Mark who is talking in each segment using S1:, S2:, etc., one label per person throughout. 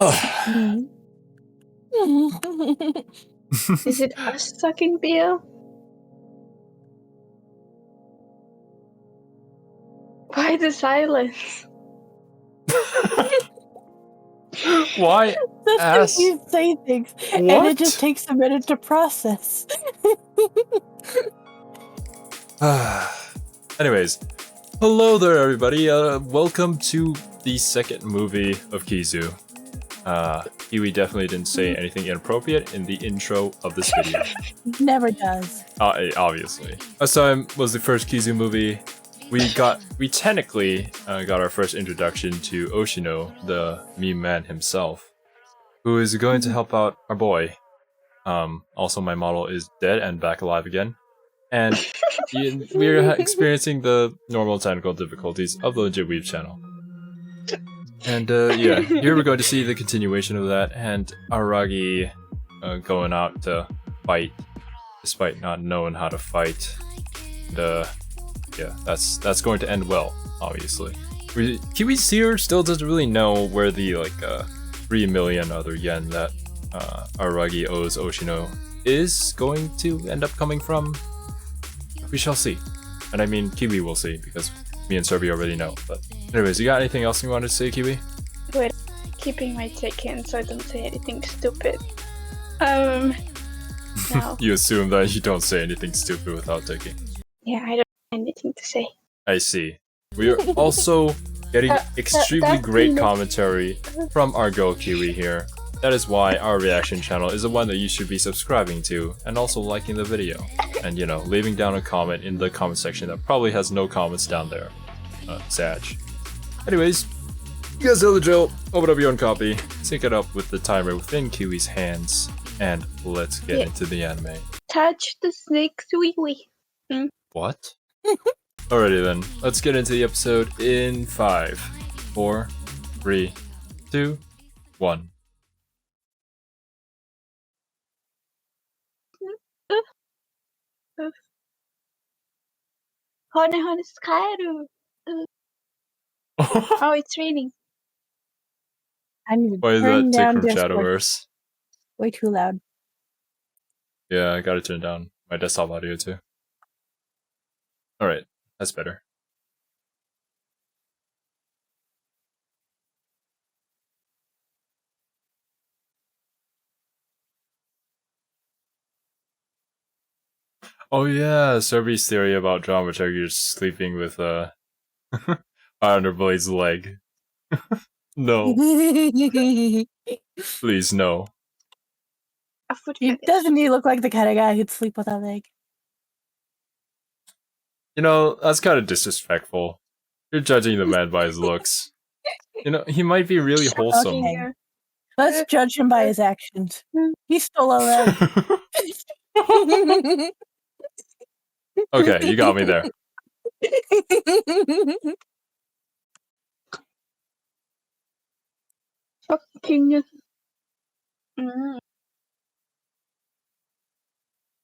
S1: Mhm.
S2: Is it us sucking beer? Why the silence?
S3: Why?
S1: Sometimes you say things, and it just takes a minute to process.
S3: Anyways, hello there, everybody. Welcome to the second movie of Kizu. Kiwi definitely didn't say anything inappropriate in the intro of this video.
S1: Never does.
S3: Obviously. Last time was the first Kizu movie. We technically got our first introduction to Oshino, the meme man himself, who is going to help out our boy. Also, my model is dead and back alive again. And we're experiencing the normal technical difficulties of the Legit Weebs channel. And yeah, here we're going to see the continuation of that, and Aragi going out to fight, despite not knowing how to fight. And yeah, that's going to end well, obviously. Kiwi's here still doesn't really know where the 3 million other yen that Aragi owes Oshino is going to end up coming from. We shall see. And I mean, Kiwi will see, because me and Serbi already know. But anyways, you got anything else you wanted to say, Kiwi?
S2: Wait, keeping my take in so I don't say anything stupid. No.
S3: You assume that you don't say anything stupid without taking.
S2: Yeah, I don't have anything to say.
S3: I see. We are also getting extremely great commentary from our Go Kiwi here. That is why our reaction channel is the one that you should be subscribing to, and also liking the video. And you know, leaving down a comment in the comment section that probably has no comments down there. Sag. Anyways, you guys know the drill. Open up your own copy, sync it up with the timer within Kiwi's hands, and let's get into the anime.
S2: Touch the snake's wee wee.
S3: What? Alrighty then, let's get into the episode in 5, 4, 3, 2, 1.
S2: Hone Skyru. Oh, it's raining.
S1: I need to
S3: Why is
S1: turn
S3: that
S1: down
S3: tick from
S1: Discord.
S3: Shadowverse?
S1: Way too loud.
S3: Yeah, I gotta turn down my desktop audio too. Alright, that's better. Oh yeah, Serbi's theory about Dramaturgy sleeping with Iron Blade's leg. No, please no.
S1: Doesn't he look like the kind of guy who'd sleep with a leg?
S3: You know, that's kind of disrespectful. You're judging the man by his looks. You know, he might be really wholesome.
S1: Okay. Let's judge him by his actions. He stole a leg.
S3: Okay, you got me there.
S2: Fucking.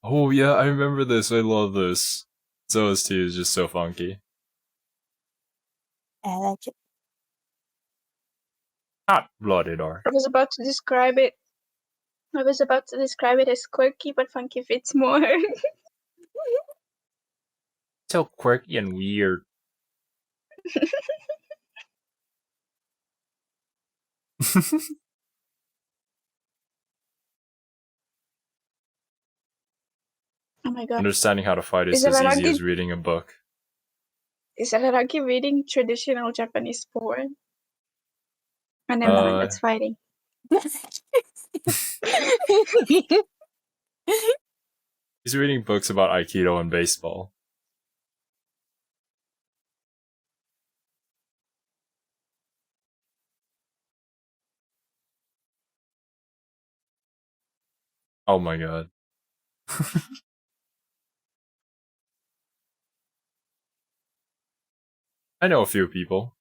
S3: Oh yeah, I remember this. I love this. This OST is just so funky.
S1: I like it.
S3: Not blooded or.
S2: I was about to describe it. As quirky, but funky fits more.
S3: So quirky and weird.
S2: Oh my god.
S3: Understanding how to fight is as easy as reading a book.
S2: Is Araki reading traditional Japanese porn? Oh, never mind, that's fighting.
S3: He's reading books about Aikido and baseball. Oh my god. I know a few people.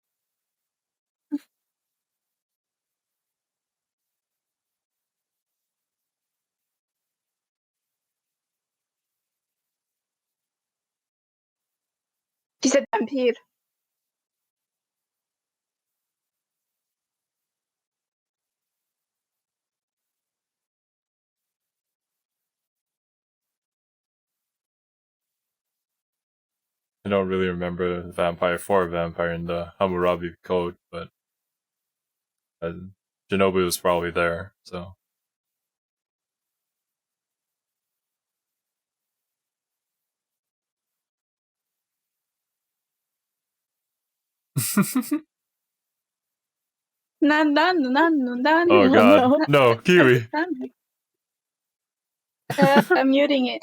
S2: She said vampire.
S3: I don't really remember the vampire for a vampire in the Hammurabi Code, but Shinobu was probably there, so.
S2: Oh
S3: god, no, Kiwi!
S2: I'm muting it.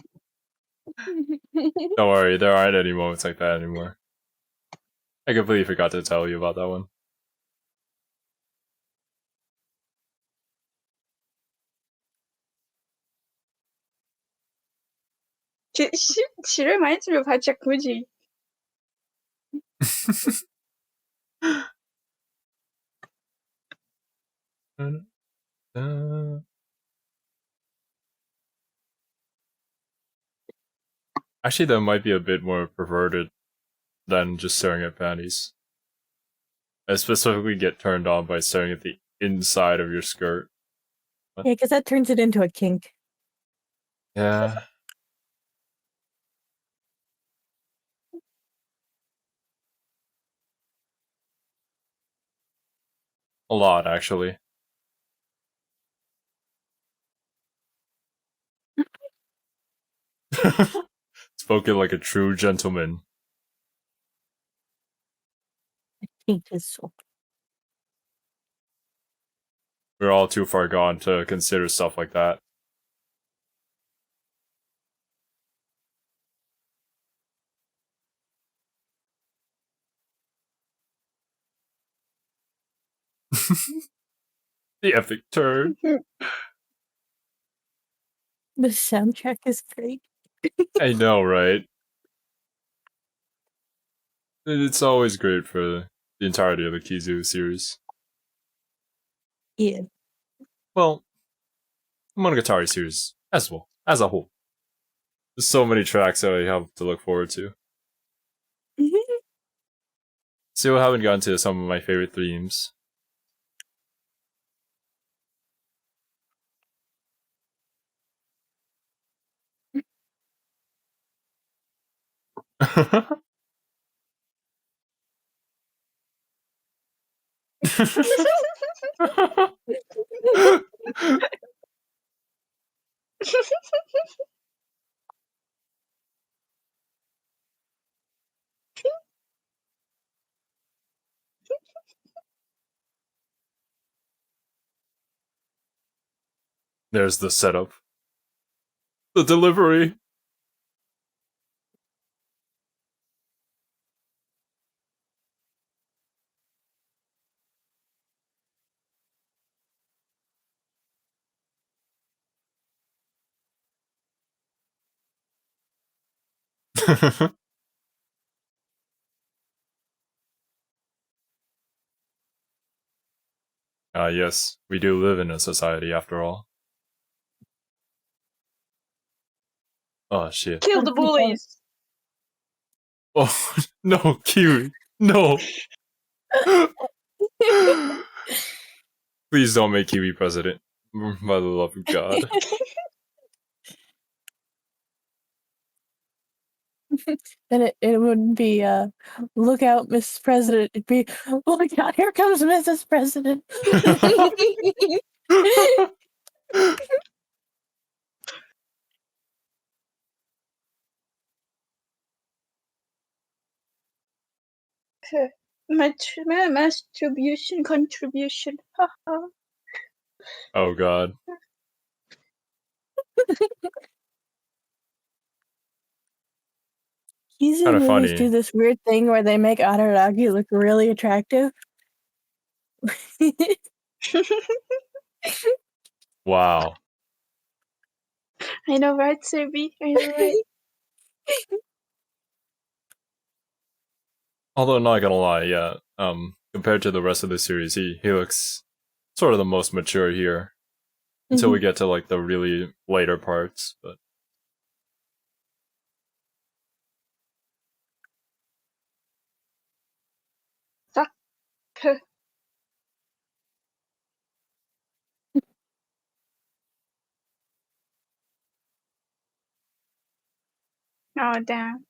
S3: Don't worry, there aren't any moments like that anymore. I completely forgot to tell you about that one.
S2: She reminds me of Hachakuji.
S3: Actually, that might be a bit more perverted than just staring at panties. I specifically get turned on by staring at the inside of your skirt.
S1: Yeah, because that turns it into a kink.
S3: Yeah. A lot, actually. Spoken like a true gentleman.
S1: Kink is so.
S3: We're all too far gone to consider stuff like that. The epic turn.
S1: The soundtrack is great.
S3: I know, right? It's always great for the entirety of the Kizu series.
S1: Yeah.
S3: Well, the Monogatari series as well, as a whole. There's so many tracks that I have to look forward to. Still haven't gotten to some of my favorite themes. There's the setup. The delivery. Yes, we do live in a society after all. Oh shit.
S2: Kill the bullies.
S3: Oh no, Kiwi. No. Please don't make Kiwi president. By the love of God.
S1: Then it wouldn't be look out, Mrs. President. It'd be look out, here comes Mrs. President.
S2: Masturbation contribution.
S3: Oh god.
S1: Kizu
S3: Kinda
S1: movies
S3: funny.
S1: do this weird thing where they make Araragi look really attractive.
S3: Wow.
S2: I know, right, Sebi? I know, right?
S3: Although not gonna lie, yeah. Compared to the rest of the series, he looks sort of the most mature here. Until we get to like the really later parts, but
S2: Suck. Oh, damn.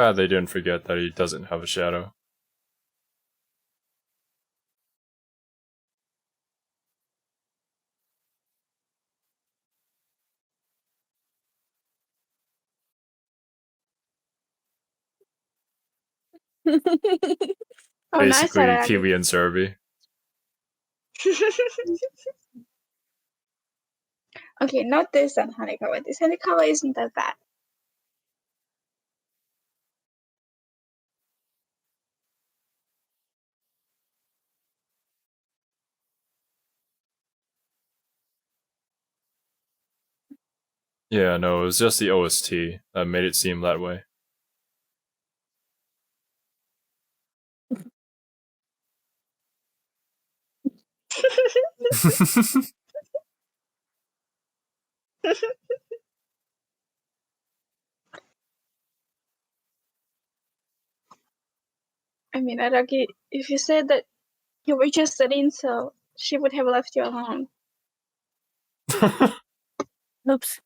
S3: Glad they didn't forget that he doesn't have a shadow.
S2: Oh, nice,
S3: Basically,
S2: Araki.
S3: Kiwi and Zerby.
S2: Okay, not this and Hanekawa. This Hanekawa isn't that bad.
S3: Yeah, no, it was just the OST that made it seem that way.
S2: I mean, Araki, if you said that you were just an incel, she would have left you alone.
S1: Oops.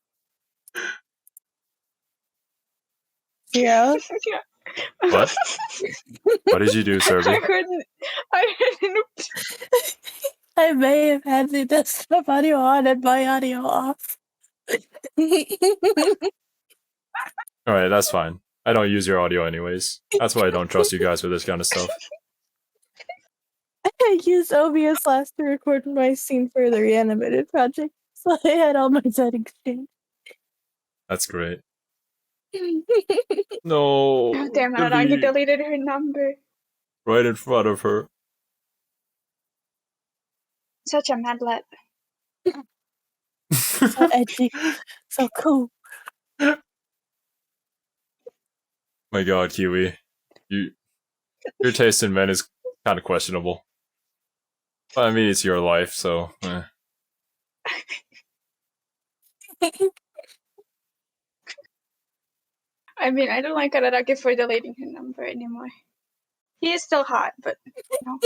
S1: Zero.
S3: What? What did you do,
S2: I
S3: Zerby?
S2: heard an oops.
S1: I may have had the desktop audio on and my audio off.
S3: Alright, that's fine. I don't use your audio anyways. That's why I don't trust you guys with this kind of stuff.
S1: I used OBS last to record my scene for the reanimated project, so I had all my settings changed.
S3: That's great. No.
S2: Oh, damn it,
S3: Kiwi.
S2: Araki deleted her number.
S3: Right in front of her.
S2: Such a mad lad.
S1: So edgy, so cool.
S3: My god, Kiwi. Your taste in men is kind of questionable. But I mean, it's your life, so...
S2: I mean, I don't like Araki for deleting her number anymore. He is still hot, but no.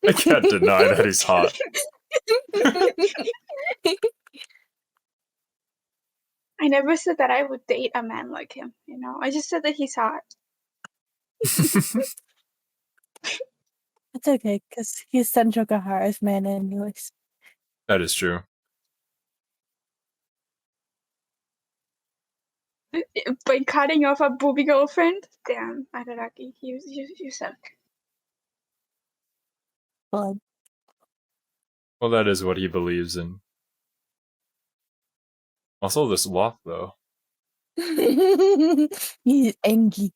S3: I can't deny that he's hot.
S2: I never said that I would date a man like him, you know? I just said that he's hot.
S1: It's okay, because he's Senjo Gahara's man anyways.
S3: That is true.
S2: By cutting off a booby girlfriend? Damn, Araki, you suck.
S1: Blood.
S3: Well, that is what he believes in. Also, this walk, though.
S1: He's angry.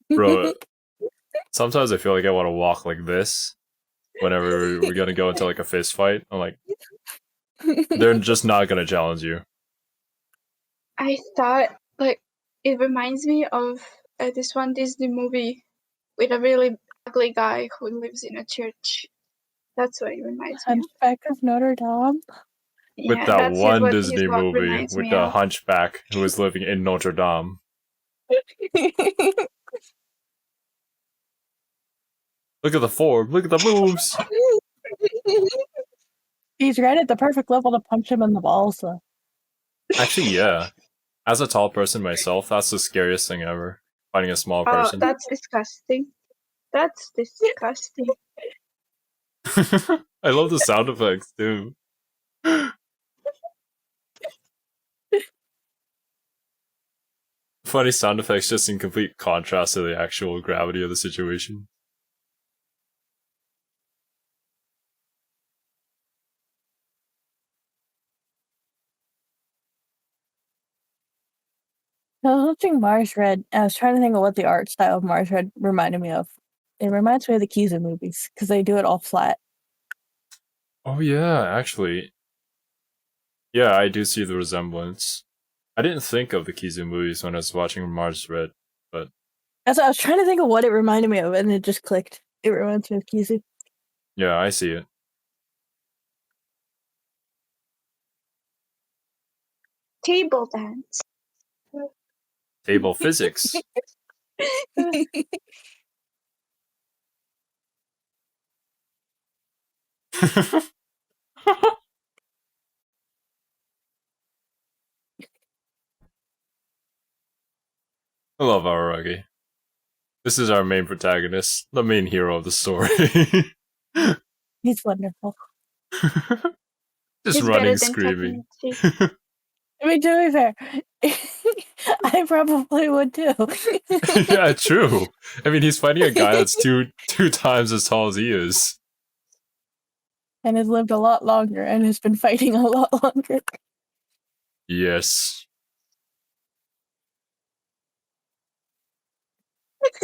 S3: Bro, sometimes I feel like I want to walk like this whenever we're gonna go into like a fist fight. I'm like, they're just not gonna challenge you.
S2: I thought, like, it reminds me of this one Disney movie with a really ugly guy who lives in a church. That's what it reminds me of.
S1: Hunchback of Notre Dame.
S3: With
S2: Yeah,
S3: that
S2: that's
S3: one
S2: what
S3: Disney
S2: his walk
S3: movie
S2: reminds
S3: with
S2: me
S3: the
S2: of.
S3: hunchback who was living in Notre Dame. Look at the form, look at the moves.
S1: He's right at the perfect level to punch him in the balls, though.
S3: Actually, yeah. As a tall person myself, that's the scariest thing ever. Fighting a small
S2: Oh,
S3: person.
S2: that's disgusting. That's disgusting.
S3: I love the sound effects too. Funny sound effects just in complete contrast to the actual gravity of the situation.
S1: I was watching Mars Red, and I was trying to think of what the art style of Mars Red reminded me of. It reminds me of the Kizu movies, because they do it all flat.
S3: Oh yeah, actually. Yeah, I do see the resemblance. I didn't think of the Kizu movies when I was watching Mars Red, but...
S1: As I was trying to think of what it reminded me of, and it just clicked. It reminds me of Kizu.
S3: Yeah, I see it.
S2: Table dance.
S3: Table physics. I love Araragi. This is our main protagonist, the main hero of the story.
S1: He's wonderful.
S3: Just
S2: He's
S3: running,
S2: better than
S3: screaming.
S2: Takemichi.
S1: I mean, to be fair, I probably would too.
S3: Yeah, true. I mean, he's fighting a guy that's two times as tall as he is.
S1: And has lived a lot longer and has been fighting a lot longer.
S3: Yes.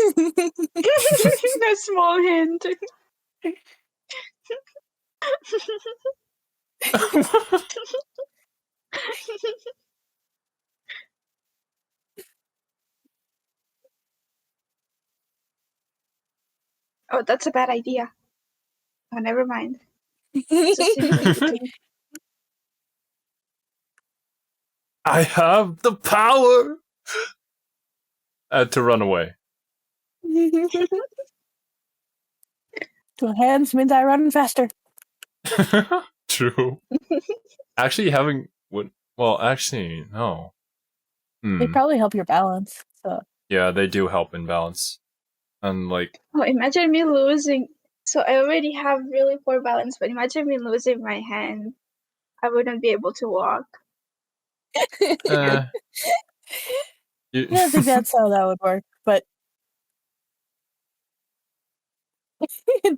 S2: A small hint. Oh, that's a bad idea. Oh, never mind. It's a simple thing.
S3: I have the power to run away.
S1: Two hands means I run faster.
S3: True. Actually, having well, actually, no.
S1: They probably help your balance. So
S3: Yeah, they do help in balance. And like,
S2: Oh, imagine me losing. So I already have really poor balance, but imagine me losing my hand. I wouldn't be able to walk.
S3: you,
S1: I don't think that's how that would work, but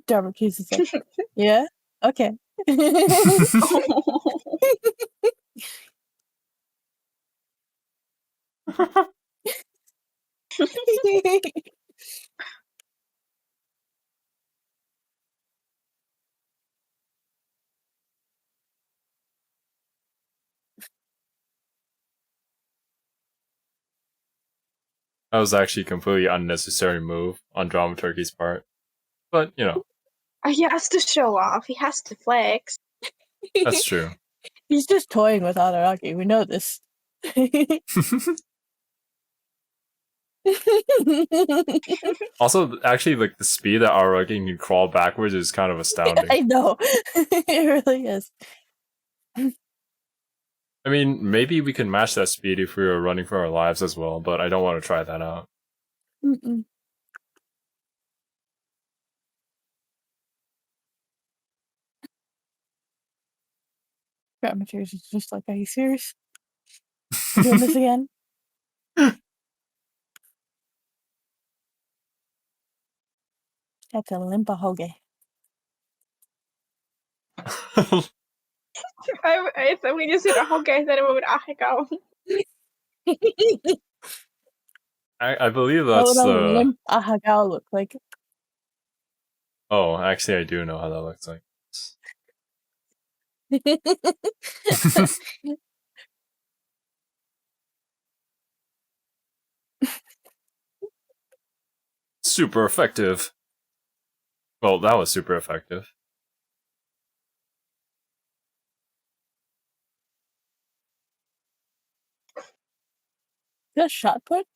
S1: Dramaturgy is like, yeah, okay.
S3: that was actually a completely unnecessary move on Dramaturgy's part. But, you know,
S2: He has to show off. He has to flex.
S3: that's true.
S1: He's just toying with Araragi. We know this.
S3: Also, actually, like, the speed that Araragi can crawl backwards is kind of astounding.
S1: I know. It really is.
S3: I mean, maybe we can match that speed if we were running for our lives as well, but I don't want to try that out.
S1: Mm-mm. Dramaturgy is just like, are you serious? You doing this again? That's a limpa hoge.
S2: I thought when you said Ahoge, I thought about Hanekawa.
S3: I believe
S1: What
S3: that's
S1: would a
S3: the.
S1: limp ahagao look like?
S3: Oh, actually, I do know how that looks like. Super effective. Well, that was super effective.
S1: Just shot put?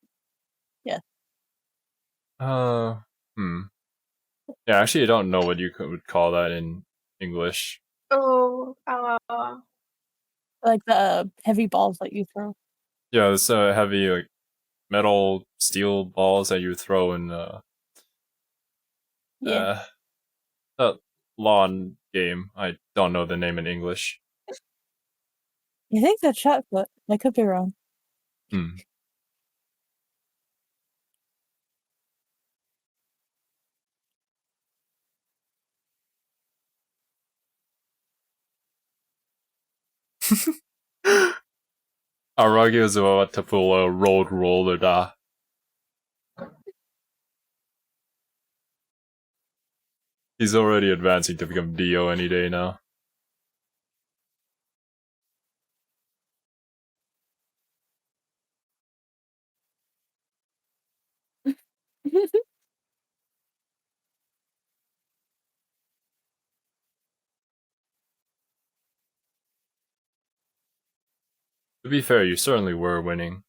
S3: Hmm. Yeah, actually, I don't know what you would call that in English.
S2: Oh,
S1: Like the heavy balls that you throw.
S3: Yeah, it's heavy, like, metal, steel balls that you throw in
S1: Yeah.
S3: that lawn game. I don't know the name in English.
S1: You think that's shot put? I could be wrong.
S3: Hmm. Aragi is about to pull a road roller da. He's already advancing to become Dio any day now. To be fair, you certainly were winning.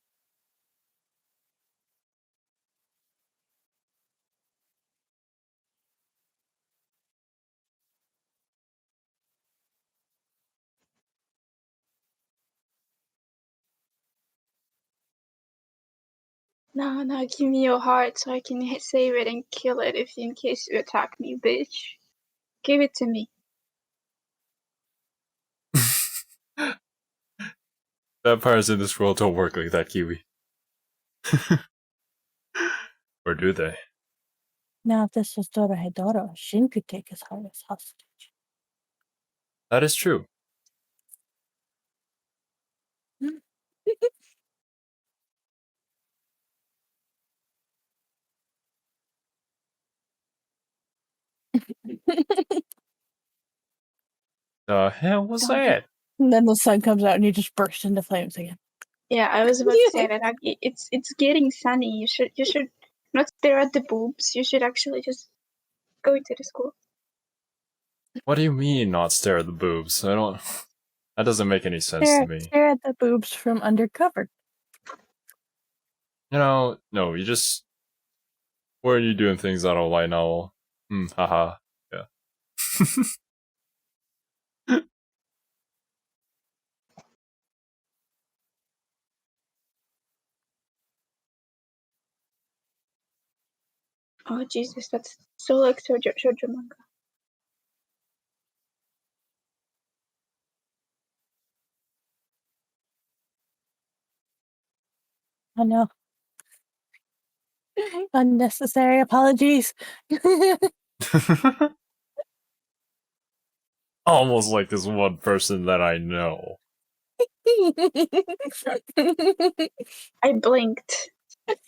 S2: No, give me your heart so I can save it and kill it if in case you attack me, bitch. Give it to me.
S3: Vampires in this world don't work like that, Kiwi. Or do they?
S1: Now, if this was Dorohedoro, Shin could take his heart as hostage.
S3: That is true. The hell was
S2: Don't
S3: that?
S1: And then the sun comes out and you just burst into flames again.
S2: Yeah, I was about to say that. It's getting sunny. You should not stare at the boobs. You should actually just go into the school.
S3: What do you mean not stare at the boobs? I don't. That doesn't make any sense to me.
S1: Stare at the boobs from undercover.
S3: You know, no, you just. Why are you doing things out of light novel? Haha. Yeah.
S2: Oh Jesus, that's so like shoujo manga.
S1: I know. Unnecessary apologies.
S3: Almost like this one person that I know.
S2: I blinked.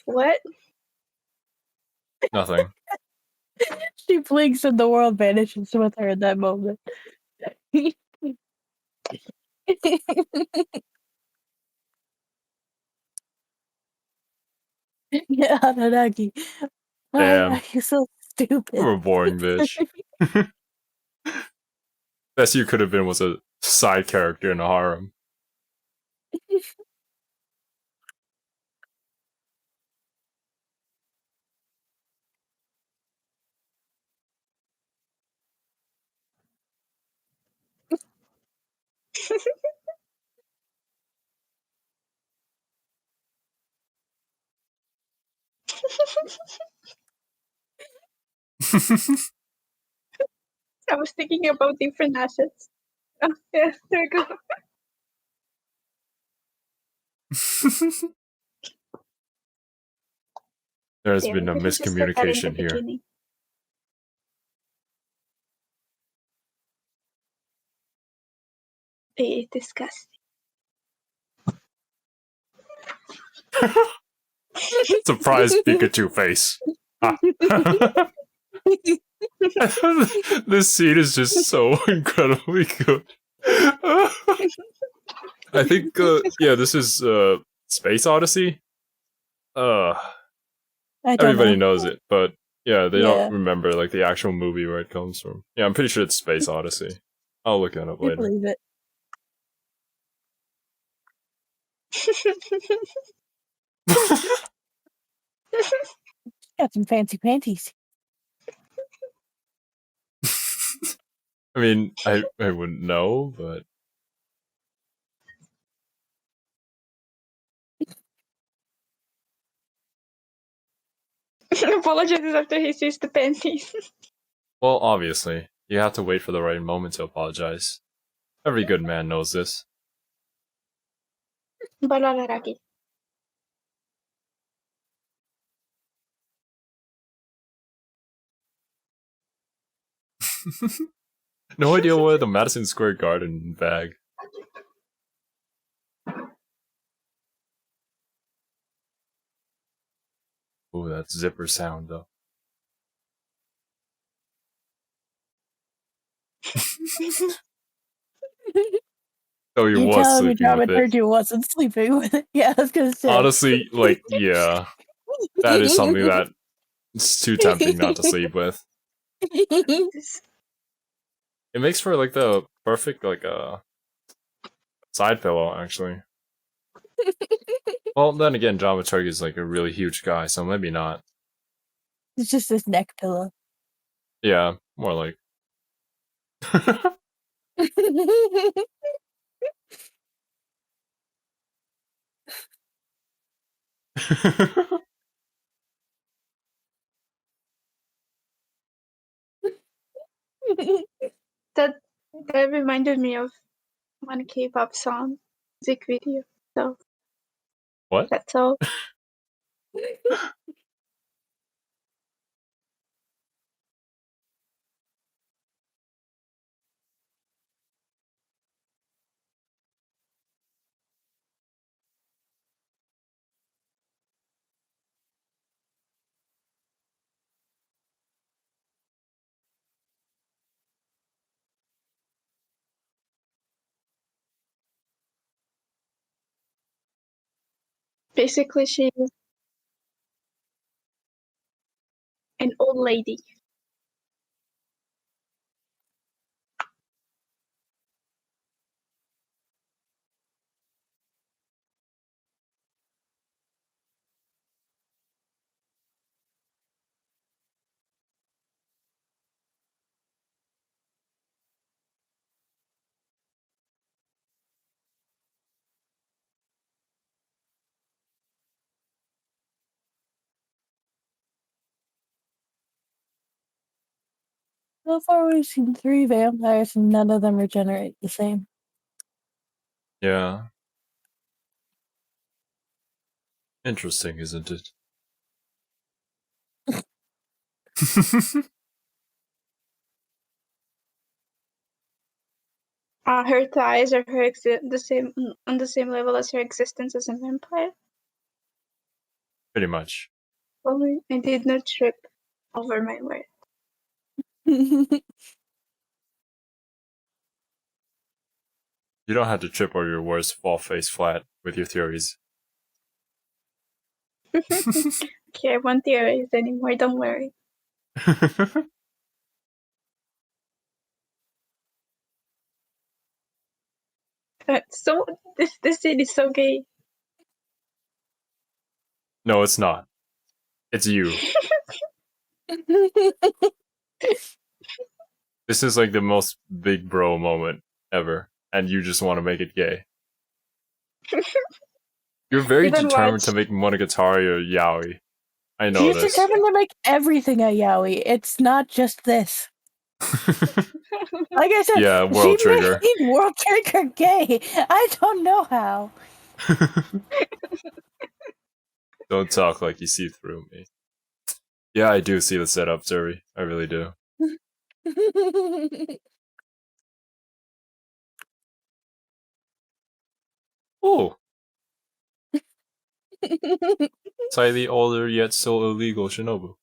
S2: What?
S3: Nothing.
S1: She blinks and the world vanishes with her in that moment. Yeah, Hanagi. Why
S3: Damn.
S1: are you so stupid?
S3: You're a boring bitch. Best you could have been was a side character in a harem.
S2: I was thinking about different assets. Oh, yeah, there you go.
S3: There's
S2: Damn,
S3: been a
S2: we should just put that in the
S3: miscommunication here.
S2: beginning. Disgusting.
S3: Surprise Pikachu face. Ah. This scene is just so incredibly good. I think, yeah, this is Space Odyssey.
S1: I don't
S3: Everybody
S1: know.
S3: knows it, but yeah, they
S1: Yeah.
S3: don't remember like the actual movie where it comes from. Yeah, I'm pretty sure it's Space Odyssey. I'll look it up
S1: I
S3: later.
S1: believe it. Got some fancy panties.
S3: I mean, I wouldn't know, but
S2: Apologizes after he sees the panties.
S3: well, obviously, you have to wait for the right moment to apologize. Every good man knows this.
S2: Balararaki.
S3: No idea where the Madison Square Garden bag. Ooh, that zipper sound though. Oh, you
S1: You
S3: was
S1: telling me
S3: sleeping with it.
S1: Dramaturgy wasn't sleeping with it? Yeah, I was gonna say.
S3: Honestly, like, yeah, that is something that it's too tempting not to sleep with.
S2: This-
S3: It makes for like the perfect like side pillow, actually. Well, then again, Dramaturgy is like a really huge guy, so maybe not.
S1: It's just this neck pillow.
S3: Yeah, more like.
S2: That reminded me of one K-pop song music video. So
S3: What?
S2: that's all. Basically, she's an old lady.
S1: So far, we've seen 3 vampires, and none of them regenerate the same.
S3: Yeah. Interesting, isn't it?
S2: Her thighs are the same on the same level as her existence as a vampire.
S3: Pretty much.
S2: Only I did not trip over my word.
S3: You don't have to trip over your words, fall face flat with your theories.
S2: Okay, I won't theorize anymore, don't worry. So this scene is so gay.
S3: No, it's not. It's you. This is like the most big bro moment ever, and you just want to make it gay. You're very
S2: Even
S3: determined
S2: watch.
S3: to make Monogatari or yaoi. I know
S1: She's
S3: this.
S1: determined to make everything a yaoi. It's not just this. Like I said,
S3: Yeah, World
S1: she
S3: Trigger.
S1: made World Trigger gay. I don't know how.
S3: Don't talk like you see through me. Yeah, I do see the setup, Zuri. I really do. Oh, slightly older yet still illegal Shinobu.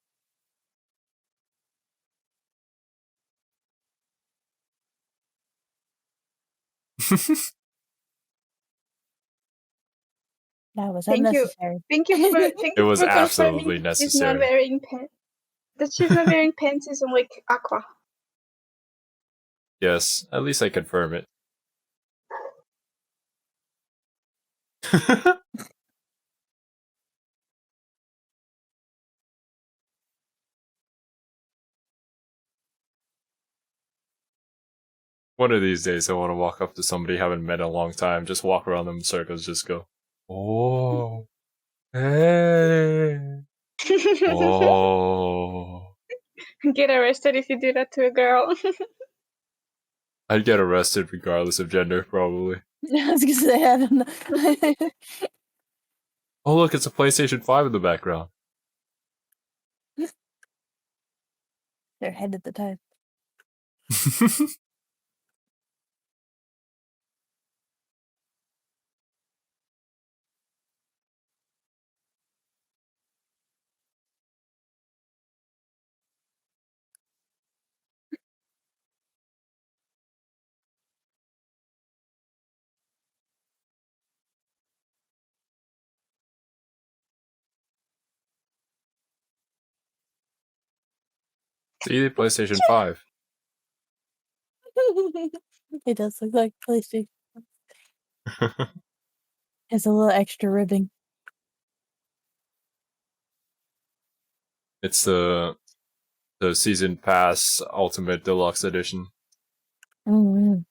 S1: That was
S2: Thank you.
S1: unnecessary.
S2: Thank you for
S3: It was
S2: confirming
S3: absolutely
S2: that she's not
S3: necessary.
S2: wearing pants. That she's not wearing pants isn't like aqua.
S3: Yes, at least I confirm it. One of these days, I want to walk up to somebody I haven't met in a long time, just walk around them in circles, just go, oh, hey, oh.
S2: Get arrested if you do that to a girl.
S3: I'd get arrested regardless of gender, probably.
S1: I was gonna say, I don't know.
S3: Oh, look, it's a PlayStation 5 in the background.
S1: They're ahead at the time.
S3: See, the PlayStation 5.
S1: It does look like PlayStation. It's a little extra ribbing.
S3: It's the Season Pass Ultimate Deluxe Edition.
S1: Mm-hmm.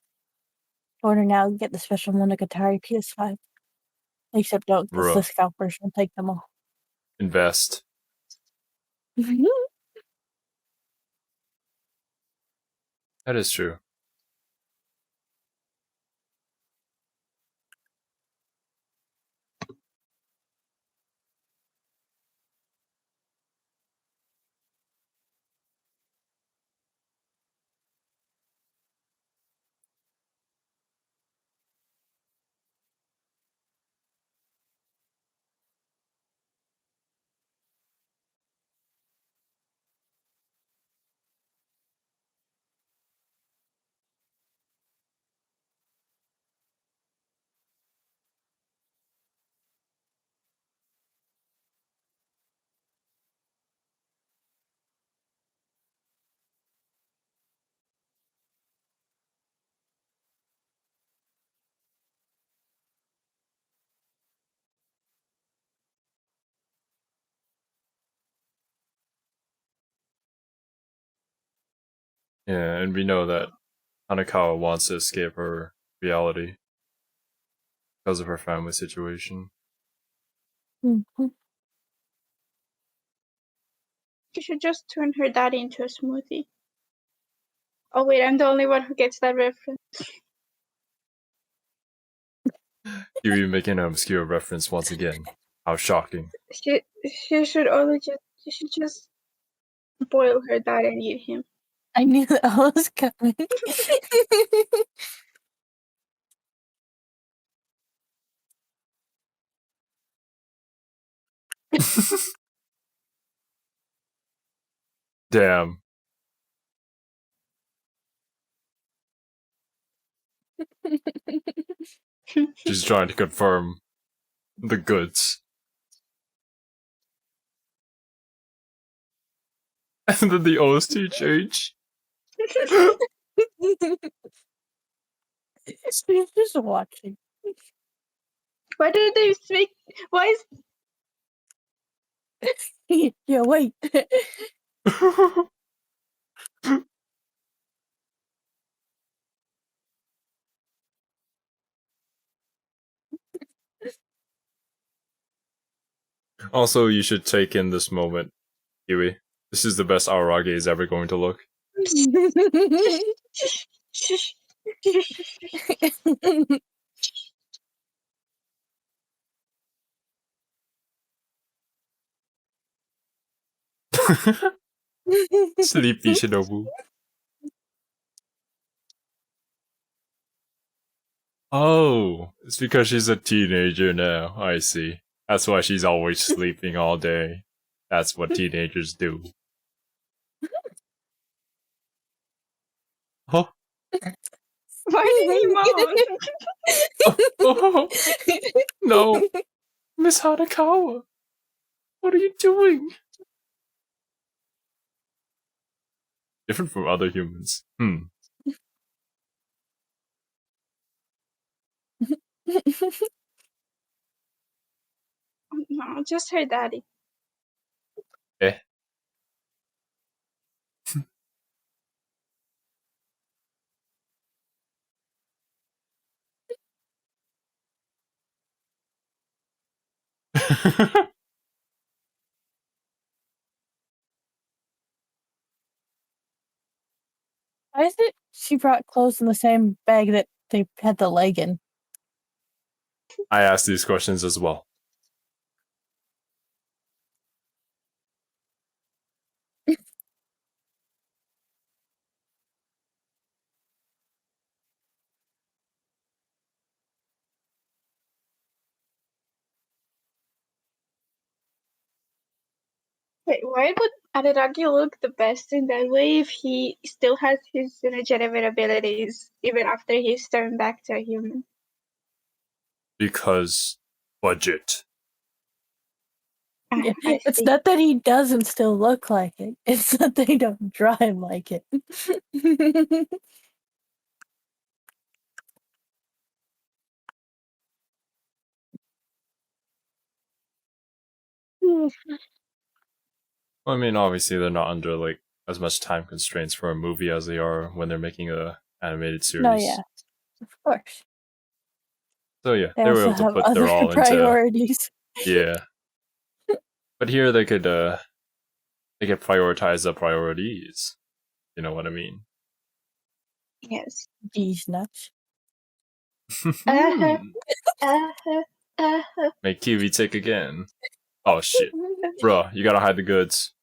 S1: Order now, get the special Monogatari PS5. Except don't, because the
S3: Bruh.
S1: scalpers will take them all.
S3: Invest. That is true. Yeah, and we know that Hanekawa wants to escape her reality because of her family situation.
S1: Mhm.
S2: She should just turn her daddy into a smoothie. Oh wait, I'm the only one who gets that reference.
S3: Kiwi making an obscure reference once again. How shocking.
S2: She should just boil her dad and eat him.
S1: I knew that was coming.
S3: Damn. She's trying to confirm the goods. And then the OST change.
S1: She's just watching.
S2: Why did they speak? Why is
S1: Yeah, wait.
S3: Also, you should take in this moment, Kiwi. This is the best Ararage is ever going to look. Sleepy Shinobu. Oh, it's because she's a teenager now. I see. That's why she's always sleeping all day. That's what teenagers do. Oh,
S2: why did he moan?
S3: oh, no, Miss Hanekawa, what are you doing? Different from other humans.
S2: No, just her daddy.
S3: Eh.
S1: Why is it she brought clothes in the same bag that they had the leg in?
S3: I asked these questions as well.
S2: Wait, why would Araragi look the best in that way if he still has his energetic abilities even after he's turned back to a human?
S3: Because budget.
S1: Yeah,
S2: I
S1: it's
S2: see.
S1: not that he doesn't still look like it. It's that they don't draw him like it.
S3: I mean, obviously they're not under like as much time constraints for a movie as they are when they're making a animated series.
S1: No, yeah, of course.
S3: So yeah,
S1: They
S3: they were
S1: also
S3: able to
S1: have
S3: put their
S1: other
S3: all into
S1: priorities.
S3: yeah. But here they could prioritize the priorities. You know what I mean?
S2: Yes.
S1: These nuts.
S2: Uh-huh. Uh-huh. Uh-huh.
S3: Make Kiwi tick again. Oh shit. Bruh, you gotta hide the goods.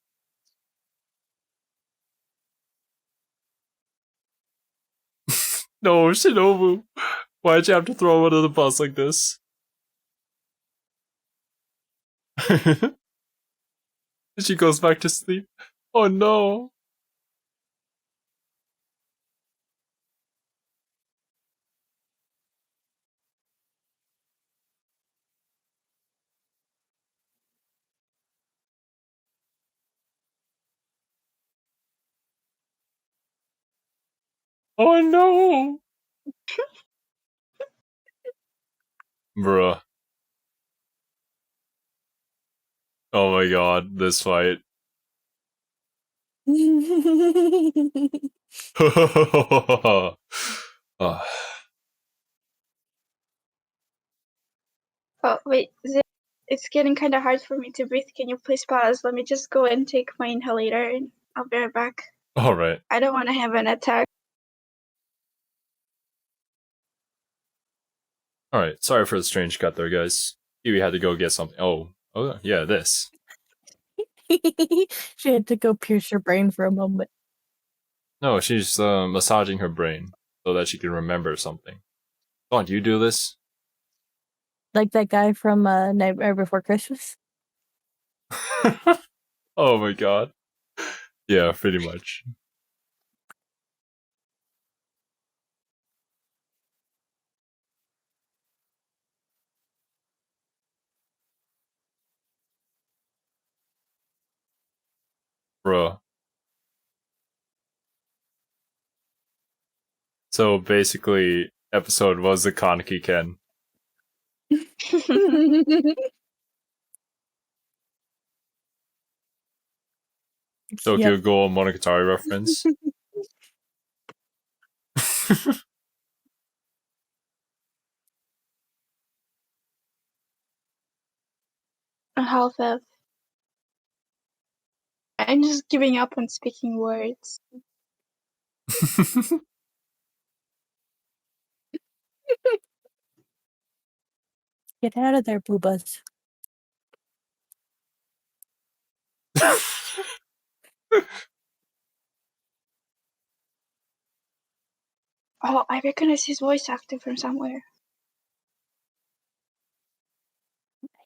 S3: No, Shinobu. Why'd you have to throw him under the bus like this? She goes back to sleep. Oh no. Oh no. Bruh. Oh my god, this fight. Ah,
S2: Oh, wait. It's getting kind of hard for me to breathe. Can you please pause? Let me just go and take my inhalator and I'll be right back.
S3: Alright.
S2: I don't want to have an attack.
S3: Alright, sorry for the strange cut there, guys. Kiwi had to go get something. Oh, yeah, this.
S1: She had to go pierce her brain for a moment.
S3: No, she's massaging her brain so that she can remember something. Go on, do you do this?
S1: Like that guy from Nightmare Before Christmas.
S3: Oh my god. Yeah, pretty much. Bruh. So basically, episode was the Kaneki Ken. Tokyo
S1: Yep.
S3: Ghoul Monogatari reference.
S2: A half of. I'm just giving up on speaking words.
S1: Get out of there, boobas.
S2: Oh, I recognize his voice actor from somewhere.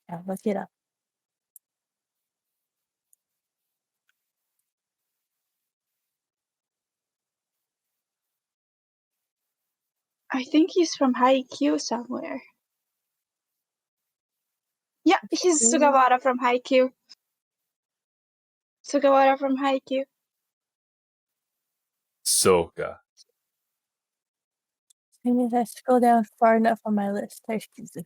S1: Yeah, look it up.
S2: I think he's from Haikyuu somewhere. Yeah, he's Sugawara from Haikyuu. Sugawara from Haikyuu.
S3: Soka.
S1: I mean, I scroll down far enough on my list. There's Kizu.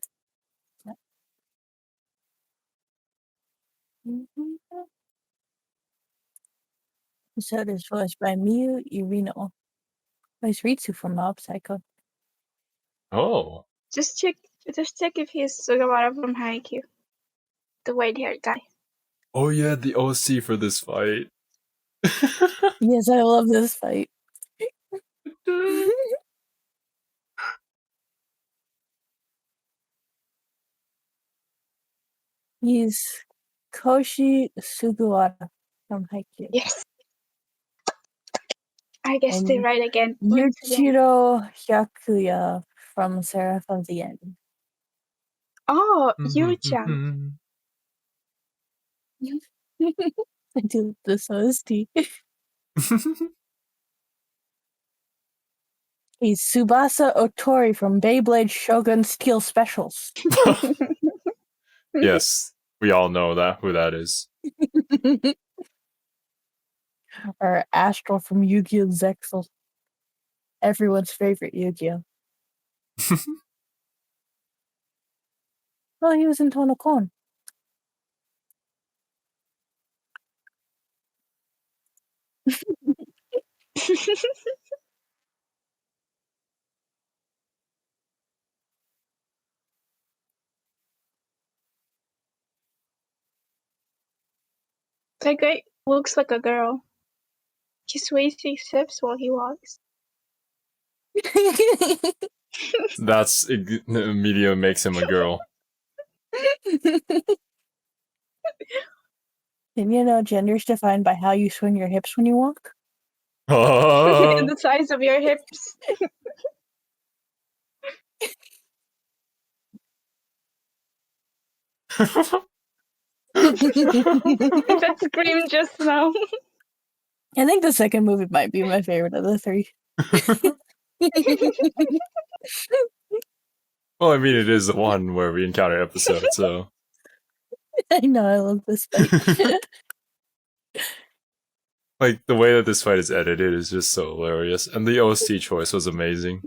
S1: Episode is voiced by Miyu Irino. Voice Ritsu from Mob Psycho.
S3: Oh.
S2: Just check if he's Sugawara from Haikyuu. The white-haired guy.
S3: Oh yeah, the OC for this fight.
S1: Yes, I love this fight. He's Koshi Sugawara from Haikyuu.
S2: Yes. I guessed it
S1: And
S2: right again. Once again.
S1: Yuichiro Hyakuya from Seraph of the End.
S2: Oh, Yu-chan.
S1: I do this OST. He's Tsubasa Otori from Beyblade Shogun Steel Specials.
S3: Yes, we all know who that is.
S1: Or Astral from Yu-Gi-Oh! Zexal. Everyone's favorite Yu-Gi-Oh! Well, he was in Tonokon.
S2: That guy looks like a girl. He sways his hips while he walks.
S3: That's immediately makes him a girl.
S1: And you know, gender's defined by how you swing your hips when you walk.
S2: The size of your hips. That scream just now.
S1: I think the second movie might be my favorite of the three.
S3: Well, I mean, it is the one where we encounter episode, so.
S1: I know, I love this fight.
S3: Like, the way that this fight is edited is just so hilarious. And the OST choice was amazing.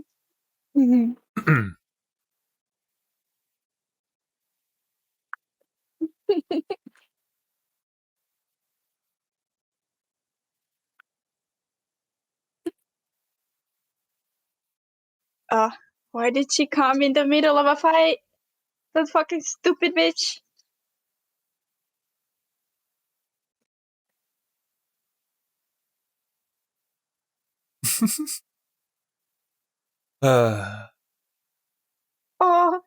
S2: Why did she come in the middle of a fight? That fucking stupid bitch.
S3: I
S2: Oh,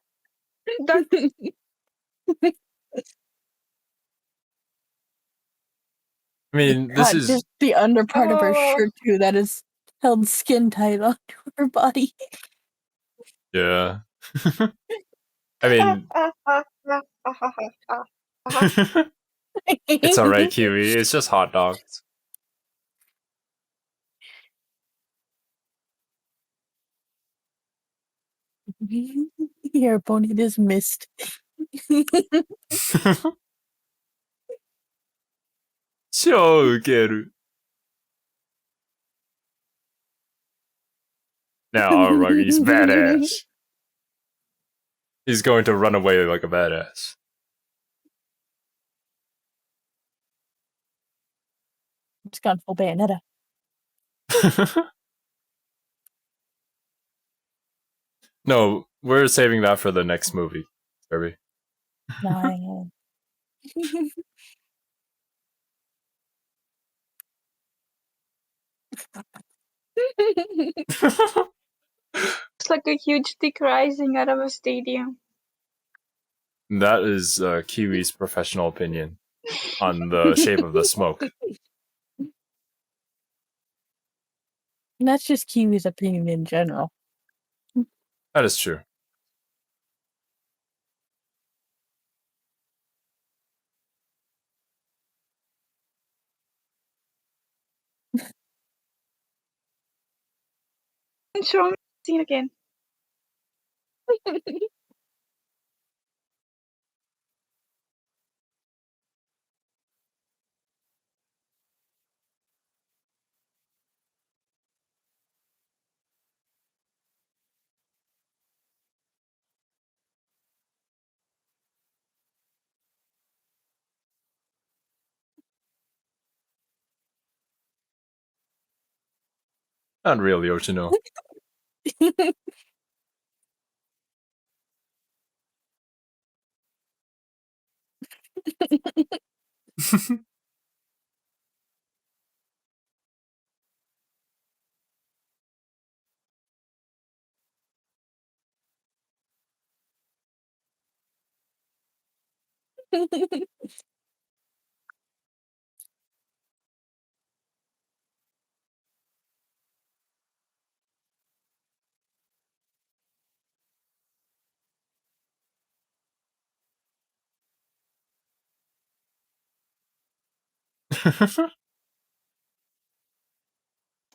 S2: that
S3: mean, this
S1: God,
S3: is.
S1: just the under part of her
S2: Oh.
S1: shirt too, that is held skin tight onto her body.
S3: Yeah. I mean. It's alright, Kiwi. It's just hot dogs.
S1: Your opponent is missed.
S3: Now Aragi's badass. He's going to run away like a badass.
S1: It's gone full Bayonetta.
S3: No, we're saving that for the next movie, Kirby.
S1: No,
S2: It's like a huge dick rising out of a stadium.
S3: That is Kiwi's professional opinion on the shape of the smoke.
S1: And that's just Kiwi's opinion in general.
S3: That is true.
S2: Show me the scene again.
S3: Not really, Yoshino.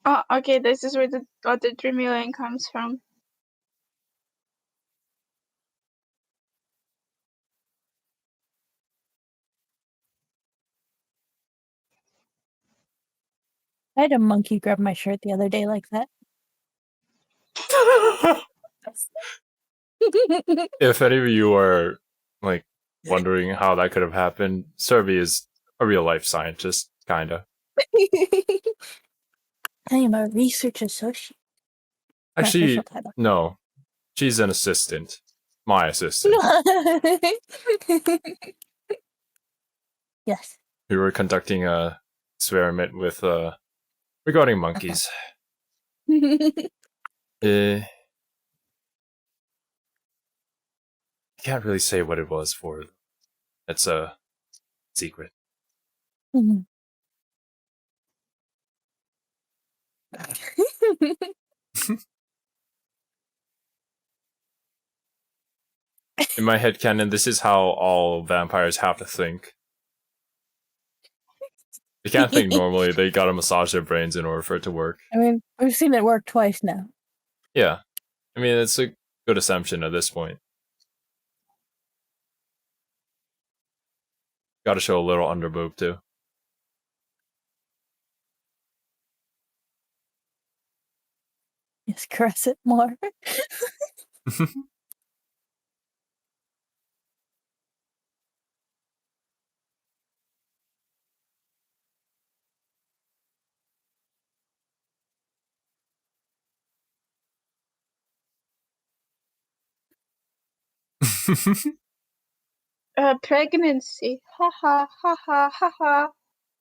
S2: Oh, okay, this is where what the 3 million comes from.
S1: I had a monkey grab my shirt the other day like that.
S3: If any of you are like wondering how that could have happened, Serby is a real life scientist, kinda.
S1: I am a research associate. My
S3: Actually,
S1: official title.
S3: no. She's an assistant. My assistant.
S1: Yes.
S3: We were conducting a experiment with regarding monkeys. I can't really say what it was for. It's a secret.
S1: Mhm.
S3: In my headcanon, this is how all vampires have to think. They can't think normally, they gotta massage their brains in order for it to work.
S1: I mean, we've seen it work twice now.
S3: Yeah. I mean, it's a good assumption at this point. Gotta show a little underboob, too.
S1: Just caress it more.
S2: Pregnancy. Ha ha ha ha ha ha.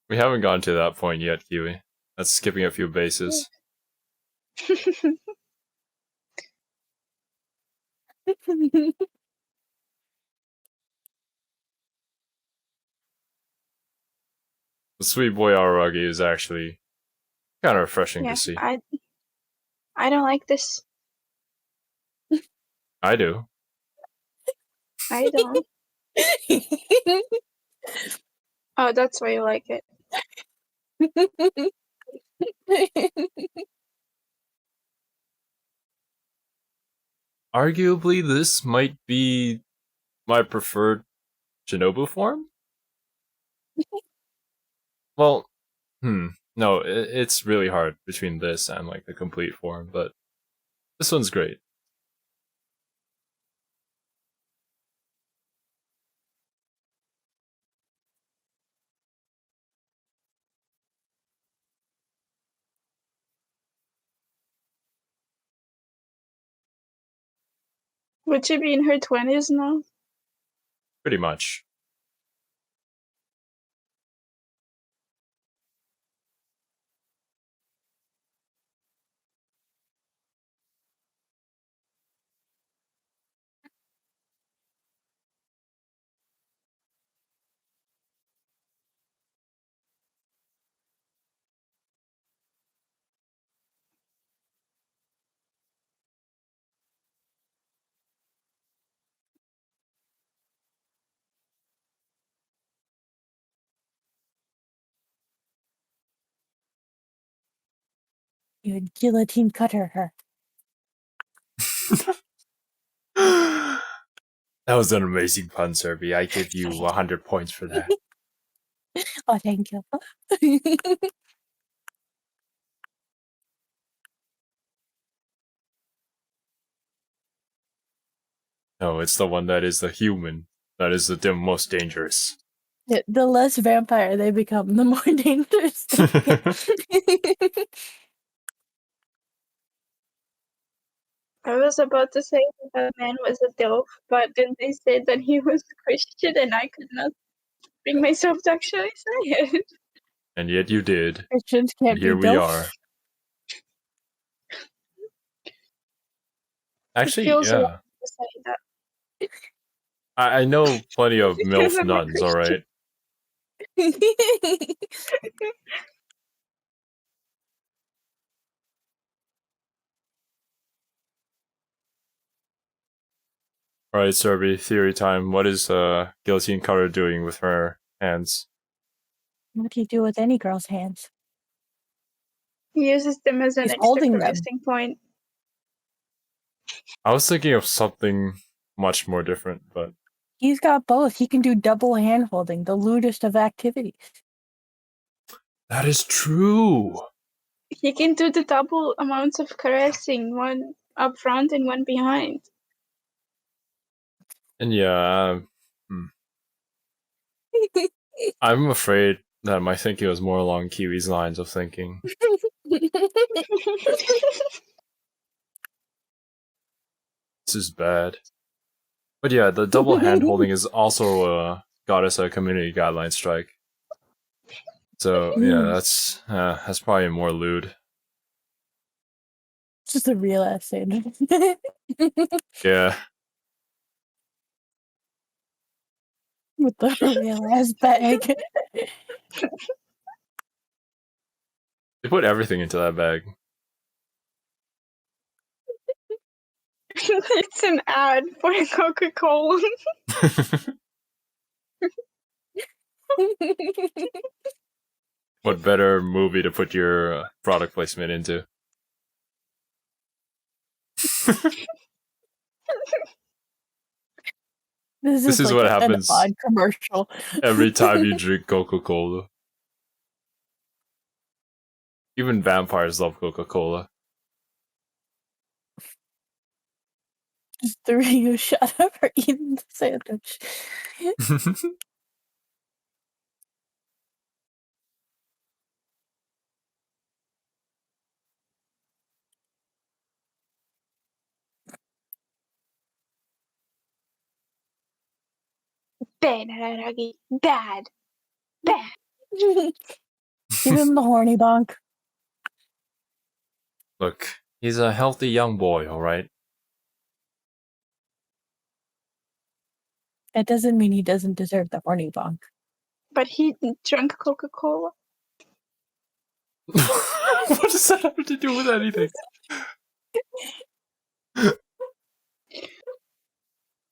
S3: We haven't gotten to that point yet, Kiwi. That's skipping a few bases. The sweet boy Araragi is actually kind of refreshing to see.
S2: I don't like this.
S3: I do.
S2: I don't. Oh, that's why you like it.
S3: Arguably, this might be my preferred Shinobu form? Well, no, it's really hard between this and like the complete form, but this one's great.
S2: Would she be in her 20s now?
S3: Pretty much.
S1: You would guillotine cutter her.
S3: That was an amazing pun, Serby. I give you 100 points for that.
S1: Oh, thank you.
S3: No, it's the one that is the human. That is the most dangerous.
S1: The less vampire they become, the more dangerous they get.
S2: I was about to say that man was a dope, but then they said that he was Christian, and I could not bring myself to actually say it.
S3: And yet you did.
S1: Christians can't
S3: And here
S1: be
S3: we
S1: dope.
S3: are. Actually,
S2: It feels
S3: yeah.
S2: wrong to say that.
S3: I know plenty of
S2: Because
S3: MILF
S2: I'm a
S3: nuns, alright? Alright, Serby, theory time. What is Guillotine Cutter doing with her hands?
S1: What do you do with any girl's hands?
S2: He uses them as an
S1: He's
S2: extra
S1: holding them.
S2: caressing point.
S3: I was thinking of something much more different, but
S1: He's got both. He can do double hand holding, the lewdest of activities.
S3: that is true.
S2: He can do the double amounts of caressing, one up front and one behind.
S3: And yeah, I'm afraid that my thinking was more along Kiwi's lines of thinking. This is bad. But yeah, the double hand holding is also got us a community guideline strike. So yeah, that's probably more lewd.
S1: Just a real ass sandwich.
S3: Yeah.
S1: With the real ass bag.
S3: They put everything into that bag.
S2: It's an ad for Coca-Cola.
S3: What better movie to put your product placement into? This is
S1: like
S3: what
S1: an
S3: happens
S1: odd commercial.
S3: every time you drink Coca-Cola. Even vampires love Coca-Cola.
S1: Just the Ryu shut up for eating the sandwich.
S2: Bad, Araragi. Bad. Bad.
S1: Give him the horny bonk.
S3: Look, he's a healthy young boy, alright?
S1: That doesn't mean he doesn't deserve the horny bonk.
S2: But he drank Coca-Cola.
S3: What does that have to do with anything?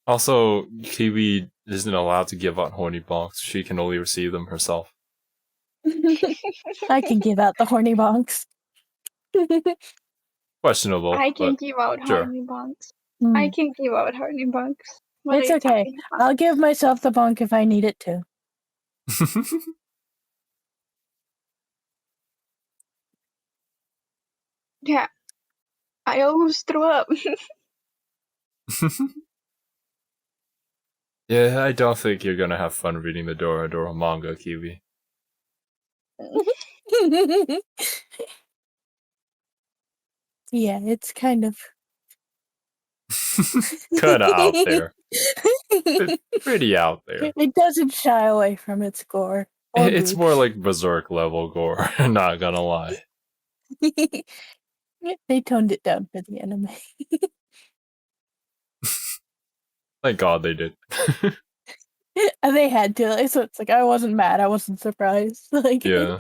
S3: Also, Kiwi isn't allowed to give out horny bonks. She can only receive them herself.
S1: I can give out the horny bonks.
S3: Questionable.
S2: I can
S3: but
S2: give out
S3: sure.
S2: horny bunks.
S1: Mm.
S2: I can give out horny bunks. What
S1: It's
S2: are you
S1: okay.
S2: talking about?
S1: I'll give myself the bonk if I need it to.
S2: Yeah. I almost threw up.
S3: Yeah, I don't think you're gonna have fun reading the Dora manga, Kiwi.
S1: Yeah, it's kind of
S3: Kinda out there. Pretty out there.
S1: It doesn't shy away from its gore. Or
S3: It's more like Berserk level gore, not gonna lie.
S1: They toned it down for the anime.
S3: Thank God they did.
S1: And they had to, so it's like I wasn't mad, I wasn't surprised. Like
S3: Yeah.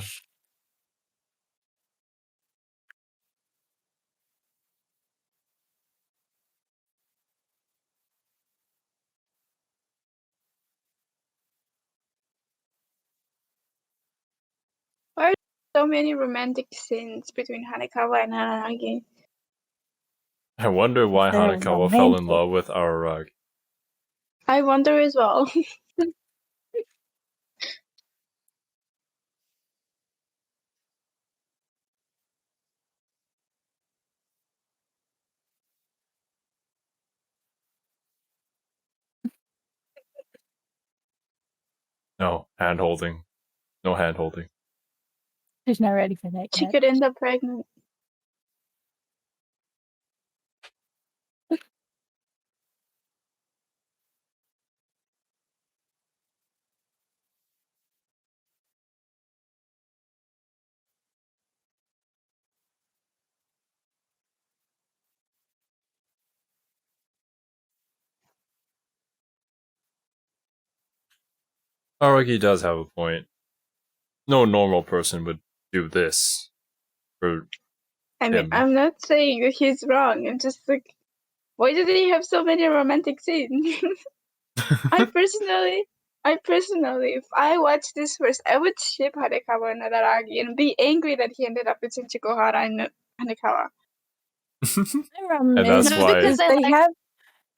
S2: Why are there so many romantic scenes between Hanekawa and Araragi?
S3: I wonder why
S1: They're
S3: Hanekawa fell in
S1: romantic.
S3: love with Araragi.
S2: I wonder as well.
S3: No, hand holding. No hand holding.
S1: She's not ready for that
S2: She
S1: yet.
S2: could end up pregnant.
S3: Araragi does have a point. No normal person would do this for
S2: I mean,
S3: him.
S2: I'm not saying that he's wrong. I'm just like, why did he have so many romantic scenes? I personally, if I watched this first, I would ship Hanekawa and Araragi and be angry that he ended up with Senchikohara and Hanekawa.
S3: And that's
S1: is
S3: why-
S1: because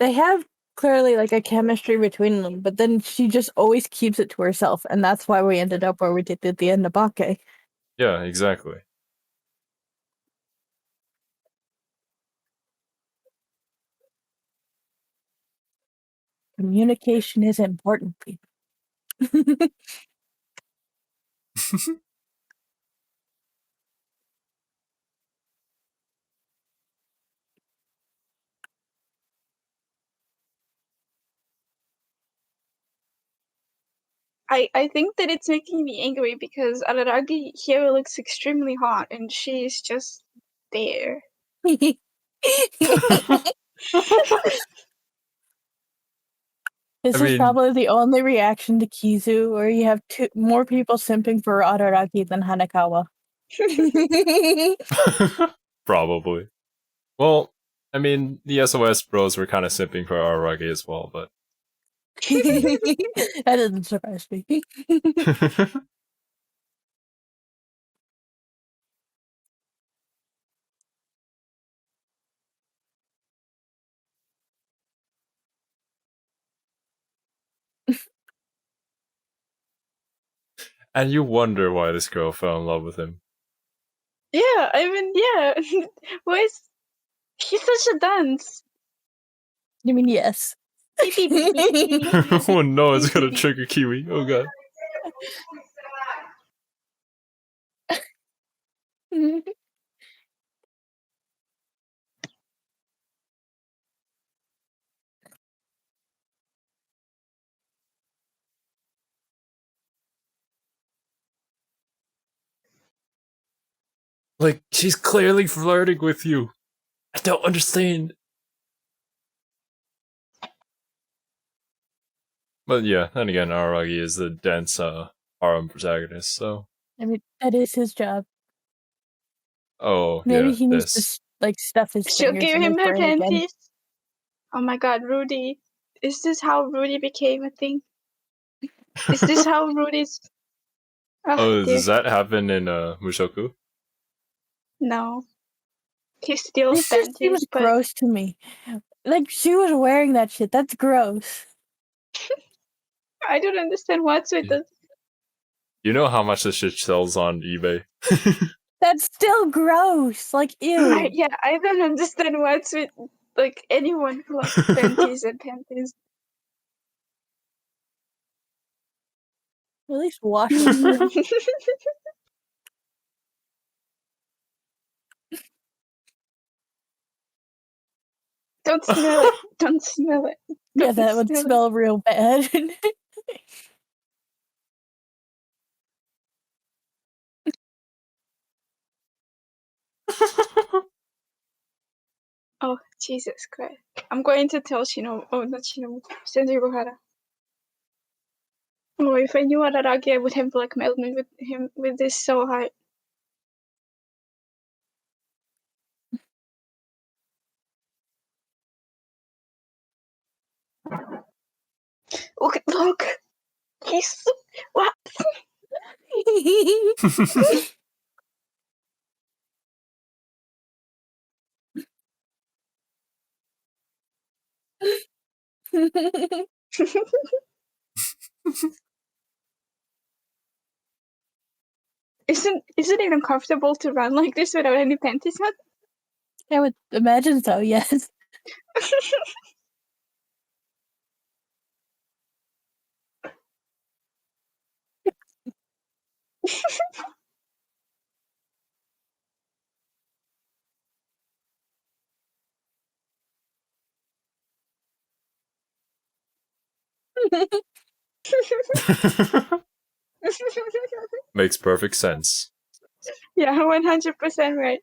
S1: they have clearly like a chemistry between them, but then she just always keeps it to herself, and that's why we ended up where we did at the end of Bake.
S3: Yeah, exactly.
S1: Communication is important, people.
S2: I think that it's making me angry because Araragi here looks extremely hot and she is just there.
S1: This
S3: I
S1: is
S3: mean-
S1: probably the only reaction to Kizu where you have more people simping for Araragi than Hanekawa.
S3: Probably. Well, I mean, the SOS bros were kind of simping for Araragi as well, but.
S1: That doesn't surprise me.
S3: And you wonder why this girl fell in love with him.
S2: Yeah, I mean, yeah. Why is he's such a dance?
S1: You mean yes?
S3: Oh no, it's gonna trigger Kiwi. Oh god. Like, she's clearly flirting with you. I don't understand. But yeah, then again, Araragi is the dense harem protagonist, so.
S1: I mean, that is his job.
S3: Oh,
S1: Maybe
S3: yeah,
S1: he needs
S3: this.
S1: to like stuff his
S2: She'll
S1: fingers
S2: give
S1: in
S2: him
S1: his
S2: her
S1: brain again.
S2: panties. Oh my god, Rudy. Is this how Rudy became a thing? Is this how Rudy's...
S3: Oh,
S2: dear.
S3: does that happen in Mushoku?
S2: No. He steals
S1: This just seems
S2: panties, but
S1: gross to me. Like she was wearing that shit. That's gross.
S2: I don't understand what's with
S3: Yeah.
S2: it.
S3: You know how much this shit sells on eBay?
S1: That's still gross. Like ew.
S2: I don't understand what's with like anyone who likes panties and panties.
S1: At least wash them.
S2: Don't smell it. Don't smell it.
S1: Yeah,
S2: Don't
S1: that would
S2: smell it.
S1: smell real bad.
S2: Oh, Jesus Christ. I'm going to tell Shino. Oh, not Shino. Senjugohara. Oh, if I knew Araragi, I would have blackmailed me with him with this so hard. Look. He's what? Isn't it uncomfortable to run like this without any panties on?
S1: I would imagine so, yes.
S3: Makes perfect sense.
S2: Yeah, 100% right.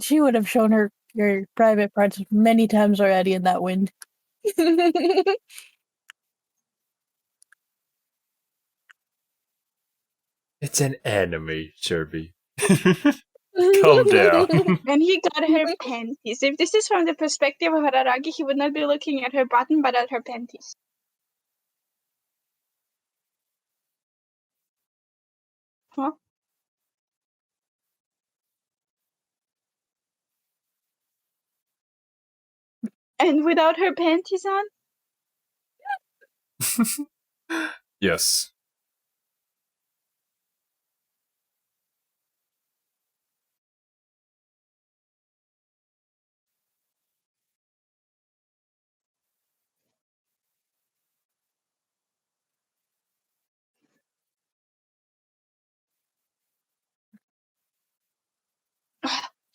S1: She would have shown her private parts many times already in that wind.
S3: It's an anime, Sherby. Calm down.
S2: And he got her panties. If this is from the perspective of Hararagi, he would not be looking at her bottom but at her panties. Huh? And without her panties on?
S3: Yes.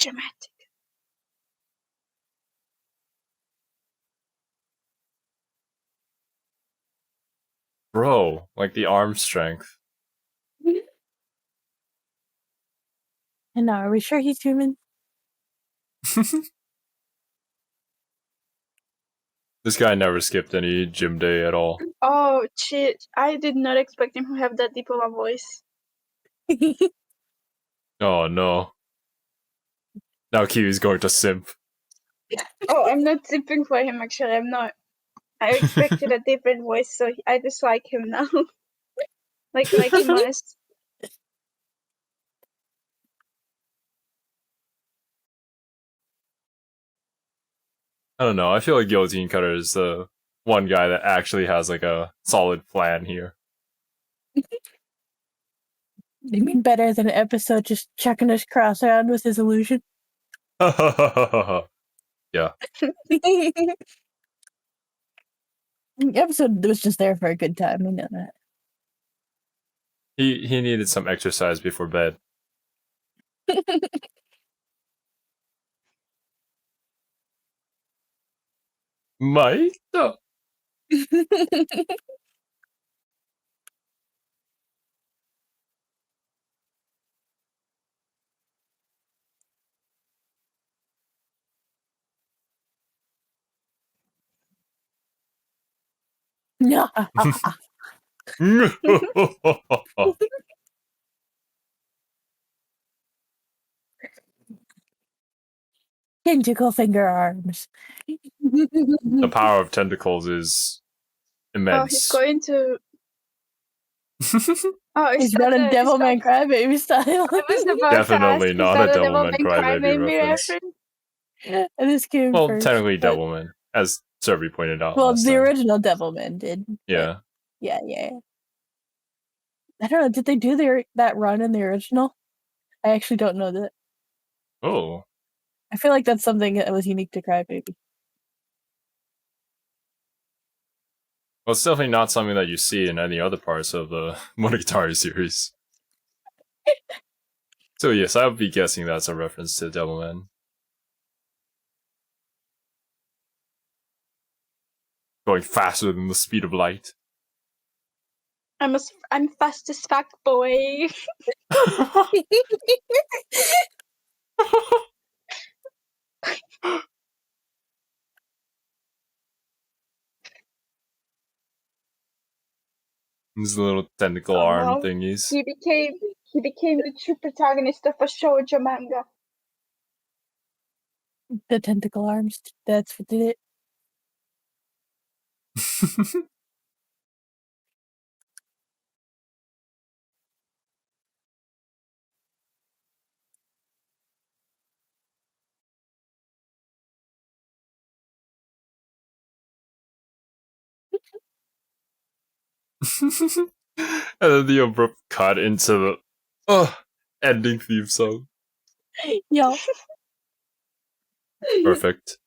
S2: Dramatic.
S3: Bro, like the arm strength.
S1: And now, are we sure he's human?
S3: This guy never skipped any gym day at all.
S2: Oh shit! I did not expect him to have that deep of a voice.
S3: Oh no. Now Kiwi's going to simp.
S2: Oh, I'm not simping for him. Actually, I'm not. I expected a different voice, so I dislike him now. like he must.
S3: I don't know. I feel like Guillotine Cutter is the one guy that actually has like a solid plan here.
S1: You mean better than an episode just chucking his cross around with his illusion?
S3: Yeah.
S1: The episode was just there for a good time. We know that.
S3: He needed some exercise before bed. Mike? No.
S1: No. Tentacle finger arms.
S3: The power of tentacles is
S2: Oh, he's
S3: immense.
S2: going to. Oh,
S1: He's running Devilman Crybaby style.
S2: I was about
S3: Definitely
S2: to ask,
S3: not
S2: is
S3: a
S2: that
S3: Devilman Crybaby reference.
S1: And this came
S3: Well,
S1: first.
S3: technically
S1: but-
S3: Devilman, as Serby pointed out.
S1: Well,
S3: last
S1: the
S3: time.
S1: original Devilman did. but
S3: Yeah.
S1: Yeah. I don't know. Did they do that run in the original? I actually don't know that.
S3: Oh.
S1: I feel like that's something that was unique to Crybaby.
S3: Well, it's definitely not something that you see in any other parts of the Monogatari series. So yes, I would be guessing that's a reference to Devilman. Going faster than the speed of light.
S2: I'm fast as fuck, boy.
S3: These little tentacle
S2: Oh,
S3: arm
S2: wow.
S3: thingies.
S2: He became the true protagonist of a shoujo manga.
S1: The tentacle arms. That's what did it.
S3: And then the abrupt cut into the ending theme song.
S1: Yo.
S3: Perfect.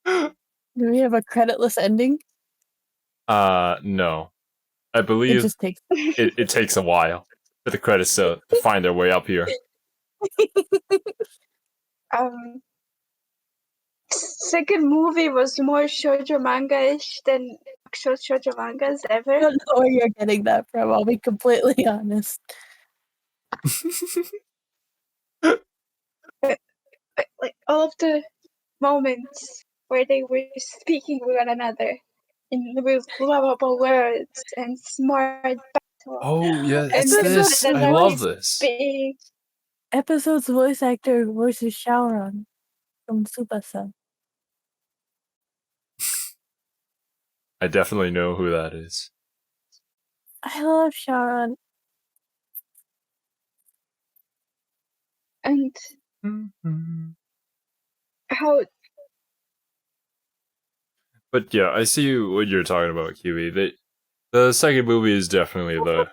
S1: Do we have a creditless ending?
S3: No. I
S1: It
S3: believe
S1: just takes.
S3: it takes a while for the credits to find their way up here.
S2: Second movie was more shoujo manga-ish than actual shoujo mangas
S1: I
S2: ever.
S1: don't know where you're getting that from. I'll be completely honest.
S2: Like all of the moments where they were speaking with one another with lovable words and smart battle.
S3: Oh yeah,
S2: And
S3: it's
S2: then
S3: this.
S2: the
S3: I love
S2: noise
S3: this.
S2: being
S1: Episode's voice actor voices Shaoran from Tsubasa.
S3: I definitely know who that is.
S1: I love Shaoran.
S2: and how
S3: But yeah, I see what you're talking about, Kiwi. The second movie is definitely the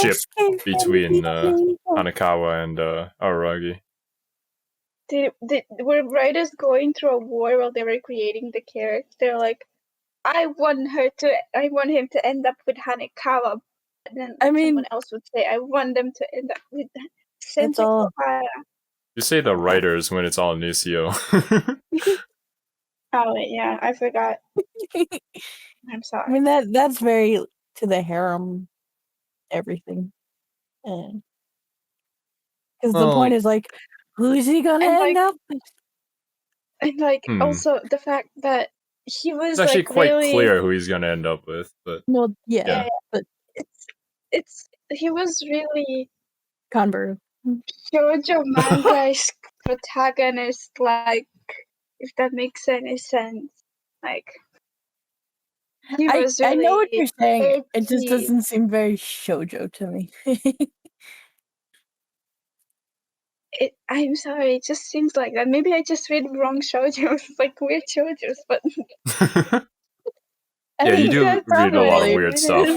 S3: ship between Hanekawa and Araragi.
S2: were writers going through a war while they were creating the character? Like, I want him to end up with Hanekawa. And then
S1: I mean,
S2: someone else would say, I want them to end up with
S1: it's
S2: Sensei
S1: all.
S2: Kohara.
S3: You say the writers when it's all Nusio.
S2: Oh wait, yeah, I forgot. I'm
S1: I
S2: sorry.
S1: mean that's very to the harem everything, because the point
S3: Well,
S1: is like, who's he gonna
S2: And
S1: end
S2: like,
S1: up with?
S2: and like
S3: Hmm.
S2: also the fact that he was
S3: it's actually
S2: like
S3: quite
S2: really
S3: clear who he's gonna end up with, but
S1: Well, yeah,
S3: yeah.
S1: but
S2: he was really
S1: Converse.
S2: shoujo manga-esque protagonist, like, if that makes any sense. Like, he was
S1: I know what
S2: really
S1: you're saying. It just
S2: edgy.
S1: doesn't seem very shoujo to me.
S2: I'm sorry, it just seems like that. Maybe I just read wrong shoujos, like weird shoujos, but
S1: I
S3: Yeah, you
S1: mean,
S3: do read a lot of
S1: probably.
S3: weird stuff.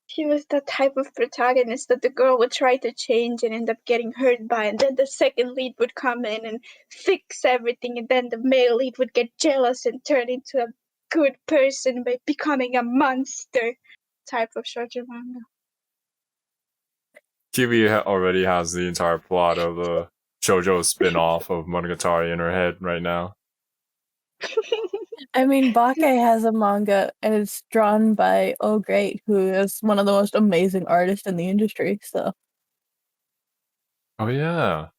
S2: he was the type of protagonist that the girl would try to change and end up getting hurt by, and then the second lead would come in and fix everything, and then the male lead would get jealous and turn into a good person by becoming a monster type of shoujo manga.
S3: Kiwi already has the entire plot of the shoujo spin-off of Monogatari in her head right now.
S1: I mean, Bake has a manga, and it's drawn by Oh Great, who is one of the most amazing artists in the industry. So
S3: Oh yeah.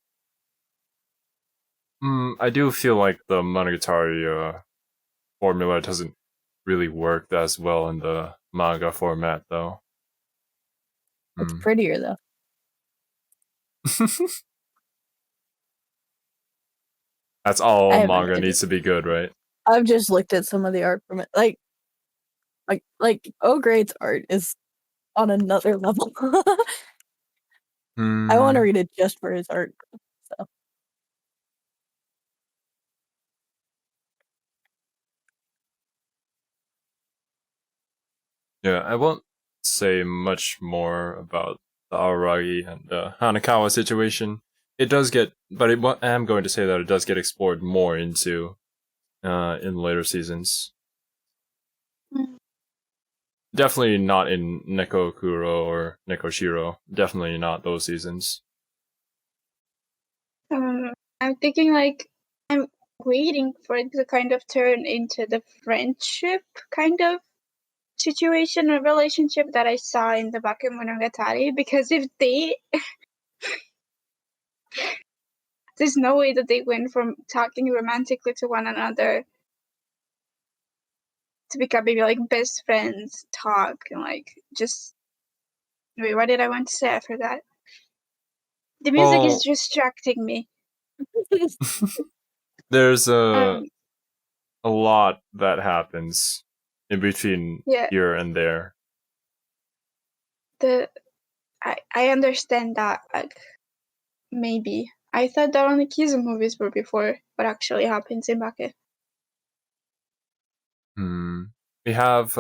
S3: I do feel like the Monogatari formula doesn't really work as well in the manga format, though.
S1: it's prettier though.
S3: That's
S1: I
S3: all
S1: haven't
S3: manga
S1: read
S3: needs
S1: it.
S3: to be good, right?
S1: I've just looked at some of the art from it. Like Oh Great's art is on another level. I want to read it just for his art. So
S3: Yeah, I won't say much more about the Araragi and Hanekawa situation. It does get, but I am going to say that it does get explored more into in later seasons. Definitely not in Neko Kuro or Neko Shiro. Definitely not those seasons.
S2: I'm thinking like I'm waiting for it to kind of turn into the friendship kind of situation or relationship that I saw in the Bakemonogatari, because if they there's no way that they went from talking romantically to one another to become maybe like best friends, talk and like just wait, what did I want to say after that? The music is
S3: Well,
S2: distracting me.
S3: there's
S2: Um
S3: a lot that happens in between
S2: yeah,
S3: here and there.
S2: I understand that, like, maybe. I thought that only Kizu movies were before what actually happens in Bake.
S3: We have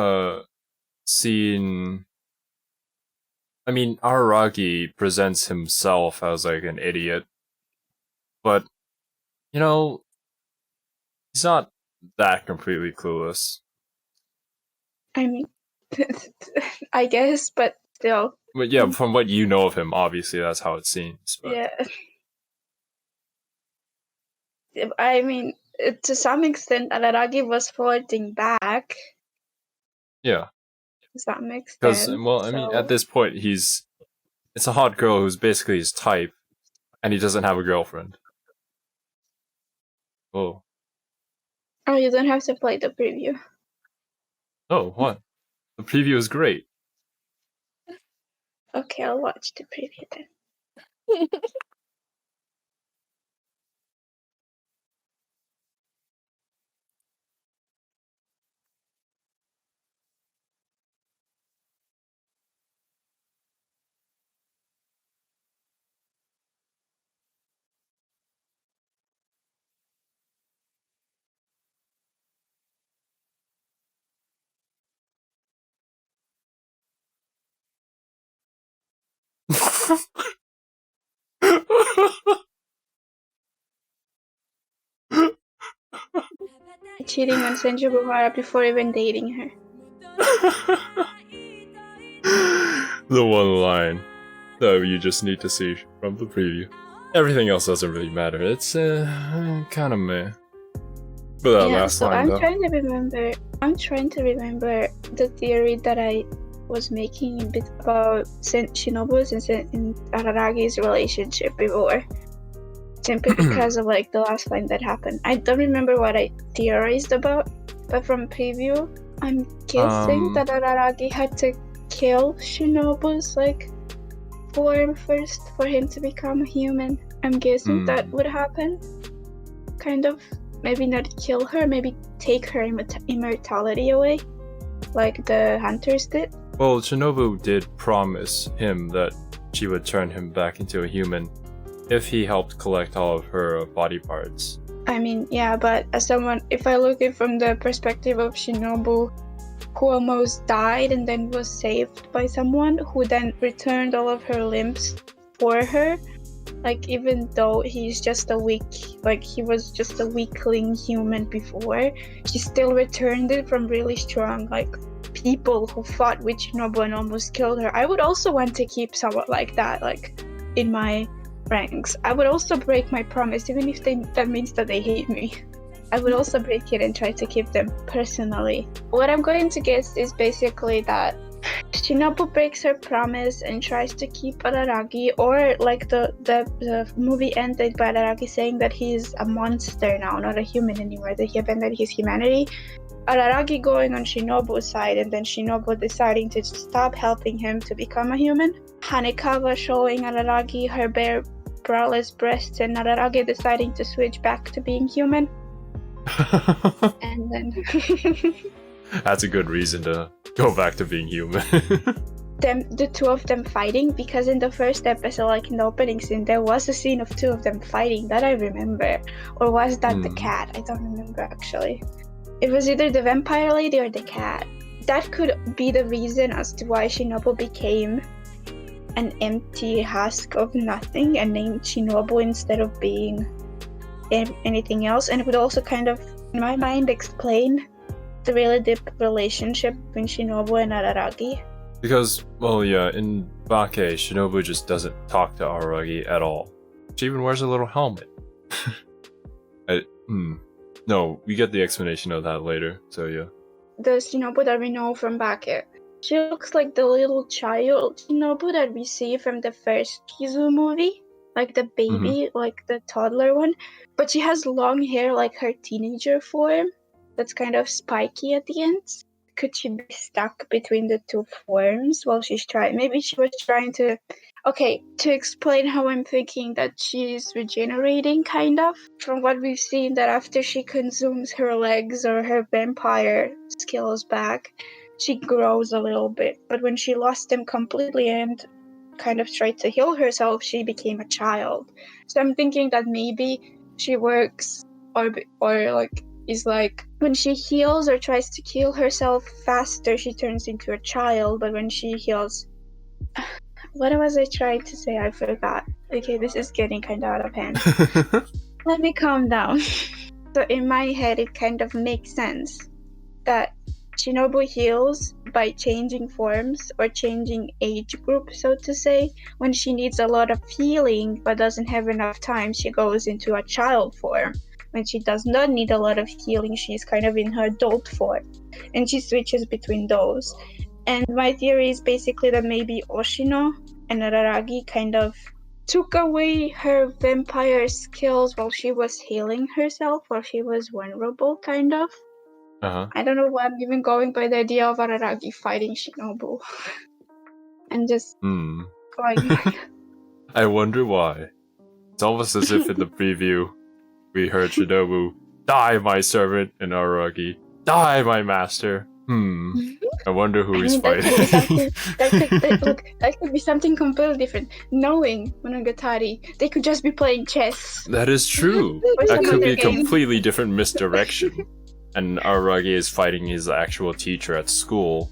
S3: seen. I mean, Araragi presents himself as like an idiot, but you know, he's not that completely clueless.
S2: I mean, I guess, but still,
S3: But yeah, from what you know of him, obviously that's how it seems. But
S2: yeah. I mean, to some extent, Alaragi was flirting back.
S3: yeah,
S2: Does that make
S3: because
S2: sense?
S3: well, I mean, at
S2: So,
S3: this point, it's a hot girl who's basically his type, and he doesn't have a girlfriend. Oh,
S2: oh, you don't have to play the preview.
S3: oh, what? The preview is great.
S2: Okay, I'll watch the preview then. cheating on Senjubuhara before even dating her.
S3: The one line that you just need to see from the preview. Everything else doesn't really matter. It's kind of meh. But that last line, though.
S2: I'm trying to remember the theory that I was making a bit about Shinobu's and Araragi's relationship before. Simply because of like the last line that happened. I don't remember what I theorized about, but from preview, I'm guessing that Araragi had to kill Shinobu's like form first for him to become a human. I'm guessing that would happen. Kind of, maybe not kill her, maybe take her immortality away, like the hunters did.
S3: Well, Shinobu did promise him that she would turn him back into a human if he helped collect all of her body parts.
S2: I mean, yeah, but as someone, if I look at it from the perspective of Shinobu, who almost died and then was saved by someone who then returned all of her limbs for her, like even though he's just he was just a weakling human before, she still returned it from really strong, like, people who fought with Shinobu and almost killed her. I would also want to keep someone like that, like, in my ranks. I would also break my promise, even if that means that they hate me. I would also break it and try to keep them personally. What I'm going to guess is basically that Shinobu breaks her promise and tries to keep Araragi, or like the movie ended by Araragi saying that he's a monster now, not a human anymore, that he abandoned his humanity. Araragi going on Shinobu's side and then Shinobu deciding to stop helping him to become a human. Hanekawa showing Araragi her bare braless breasts and Araragi deciding to switch back to being human. And then
S3: That's a good reason to go back to being human.
S2: the two of them fighting, because in the first episode, like in the opening scene, there was a scene of two of them fighting that I remember. Or was that the cat? I don't remember actually. It was either the vampire lady or the cat. That could be the reason as to why Shinobu became an empty husk of nothing and named Shinobu instead of being anything else. And it would also kind of, in my mind, explain the really deep relationship between Shinobu and Araragi.
S3: Because, well, yeah, in Bake, Shinobu just doesn't talk to Araragi at all. She even wears a little helmet. No, we get the explanation of that later, so yeah.
S2: The Shinobu that we know from Bake. She looks like the little child Shinobu that we see from the first Kizu movie. Like the baby, like the toddler one. But she has long hair like her teenager form. That's kind of spiky at the ends. Could she be stuck between the two forms while she's trying? Maybe she was trying to... Okay, to explain how I'm thinking that she's regenerating, kind of. From what we've seen, that after she consumes her legs or her vampire skills back, she grows a little bit. But when she lost them completely and kind of tried to heal herself, she became a child. So I'm thinking that maybe she works or like is like when she heals or tries to kill herself faster, she turns into a child. But when she heals, what was I trying to say? I forgot. Okay, this is getting kind of out of hand. Let me calm down. So in my head, it kind of makes sense that Shinobu heals by changing forms or changing age group, so to say. When she needs a lot of healing but doesn't have enough time, she goes into a child form. When she does not need a lot of healing, she's kind of in her adult form. And she switches between those. And my theory is basically that maybe Oshino and Araragi kind of took away her vampire skills while she was healing herself, while she was vulnerable, kind of. I don't know why I'm even going by the idea of Araragi fighting Shinobu. And just going...
S3: I wonder why. It's almost as if in the preview, we heard Shinobu, "Die, my servant," and Araragi, "Die, my master." I wonder who he's fighting.
S2: That could be something completely different. Knowing Monogatari, they could just be playing chess.
S3: That is true. That could be a completely different misdirection. And Araragi is fighting his actual teacher at school,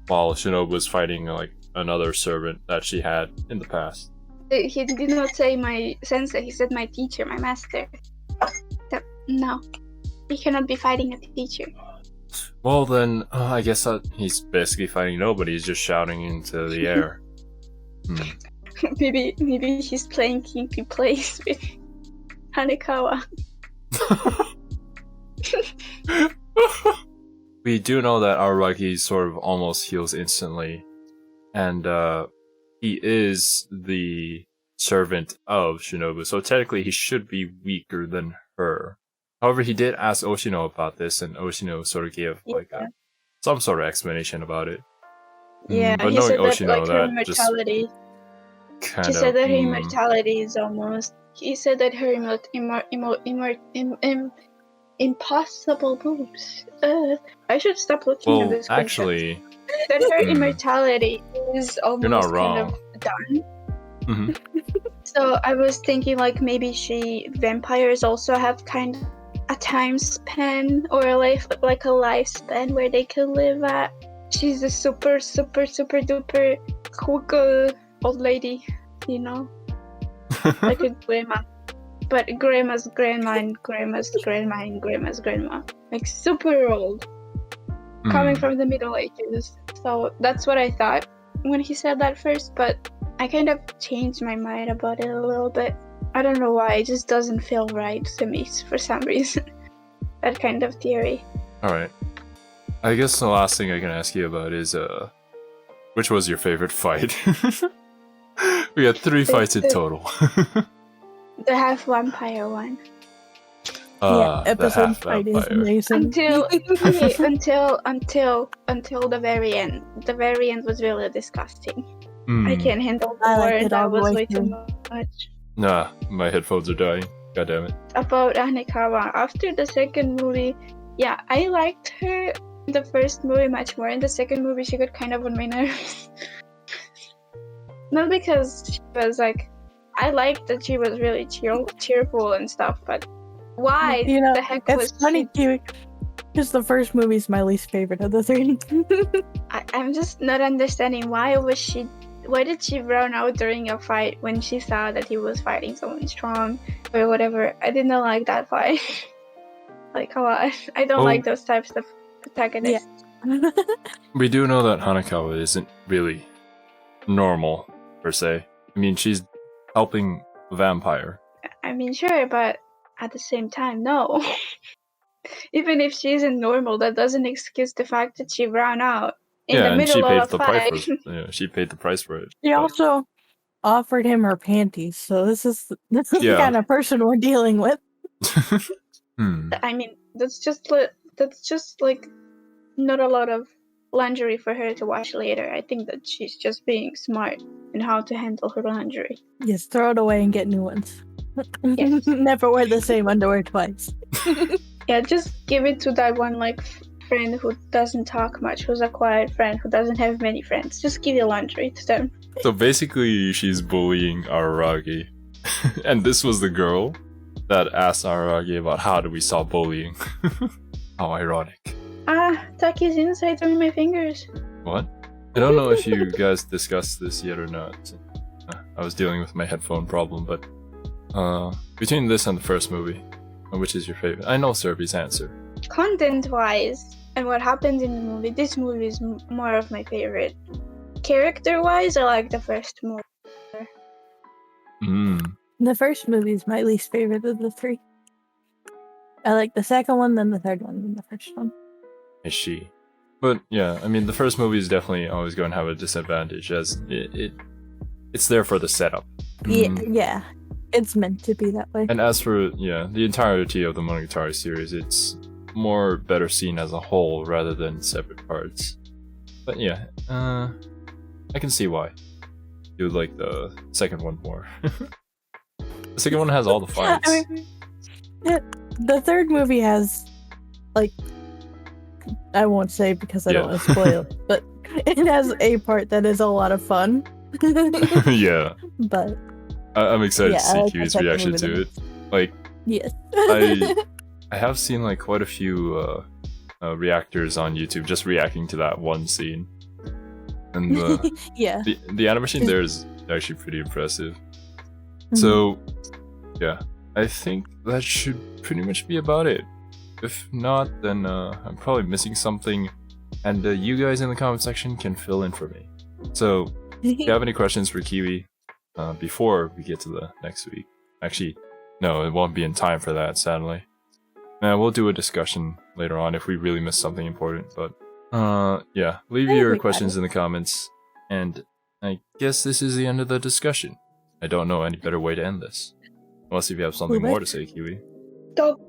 S3: while Shinobu is fighting like another servant that she had in the past.
S2: He did not say my sensei, he said my teacher, my master. So, no. he cannot be fighting a teacher.
S3: Well, then, I guess that he's basically fighting nobody. He's just shouting into the air.
S2: Maybe he's playing kinky plays with Hanekawa.
S3: We do know that Araragi sort of almost heals instantly, and he is the servant of Shinobu, so technically he should be weaker than her. However, he did ask Oshino about this, and Oshino sort of gave some sort of explanation about it.
S2: Yeah,
S3: but
S2: he
S3: knowing
S2: said that
S3: Oshino,
S2: like her
S3: that just
S2: immortality.
S3: kind
S2: He
S3: of.
S2: said that her immortality is almost. He said that her impossible boobs. I should stop looking at
S3: Well,
S2: this.
S3: actually,
S2: That her immortality is almost
S3: you're not
S2: kind
S3: wrong.
S2: of done.
S3: Mhm.
S2: So I was thinking like maybe vampires also have kind of a time span or a lifespan where they can live at. She's a super duper cool old lady, you know, like a grandma, but grandma's grandma and grandma's grandma and grandma's grandma, like super old, coming from the Middle Ages. So that's what I thought when he said that first, but I kind of changed my mind about it a little bit. I don't know why, it just doesn't feel right to me for some reason. That kind of theory.
S3: Alright. I guess the last thing I can ask you about is, which was your favorite fight? We had 3 fights in total.
S2: The half vampire one.
S1: Episode fight is amazing.
S2: Until the very end. The very end was really disgusting. I can't handle
S1: I
S2: more.
S1: liked it all
S2: That
S1: the
S2: was
S1: way
S2: way too
S1: through.
S2: much.
S3: Nah, my headphones are dying. God damn it.
S2: About Hanekawa, after the second movie, yeah, I liked her in the first movie much more. In the second movie, she got kind of on my nerves. Not because she was like, I liked that she was really cheerful and stuff, but why the heck was
S1: it's funny, Kiwi, because the first movie is my least favorite of the 3.
S2: I'm just not understanding why did she run out during a fight when she saw that he was fighting someone strong or whatever? I did not like that fight. Like a lot. I don't like those types of protagonists.
S1: Yeah.
S3: We do know that Hanekawa isn't really normal, per se. I mean, she's helping a vampire.
S2: I mean, sure, but at the same time, no. Even if she isn't normal, that doesn't excuse the fact that she ran out in the middle of a fight.
S3: She paid the price for it.
S1: She also offered him her panties, so this is the kind of person we're dealing with.
S2: I mean, that's just like not a lot of lingerie for her to wash later. I think that she's just being smart in how to handle her lingerie.
S1: Yes, throw it away and get new ones.
S2: Yes.
S1: Never wear the same underwear twice.
S2: Yeah, just give it to that one like friend who doesn't talk much, who's a quiet friend who doesn't have many friends. Just give your lingerie to them.
S3: So basically, she's bullying Araragi. And this was the girl that asked Araragi about how do we stop bullying. How ironic.
S2: Taki's inside through my fingers.
S3: What? I don't know if you guys discussed this yet or not. I was dealing with my headphone problem, but between this and the first movie, which is your favorite? I know Serbi's answer.
S2: Content-wise, and what happens in the movie, this movie is more of my favorite. Character-wise, I like the first movie.
S1: The first movie is my least favorite of the 3. I like the second one, then the third one, then the first one.
S3: Is she? But yeah, I mean, the first movie is definitely always going to have a disadvantage, as it's there for the setup.
S1: Yeah, it's meant to be that way.
S3: And as for the entirety of the Monogatari series, it's more better seen as a whole rather than separate parts. But yeah, I can see why you would like the second one more. The second one has all the fights.
S1: I mean, the third movie has, like, I won't say because I don't want to spoil it, but it has a part that is a lot of fun.
S3: Yeah.
S1: But
S3: I'm excited to see
S1: like
S3: Kiwi's reaction to it. Like,
S1: yes.
S3: I have seen like quite a few reactors on YouTube just reacting to that one scene, and the animation there is actually pretty impressive. So yeah, I think that should pretty much be about it. If not, then I'm probably missing something, and you guys in the comment section can fill in for me. So, if you have any questions for Kiwi before we get to the next week, actually, no, it won't be in time for that, sadly. We'll do a discussion later on if we really miss something important, but yeah, leave your questions in the comments, and I guess this is the end of the discussion. I don't know any better way to end this. Unless if you have something more to say, Kiwi.
S2: Dog.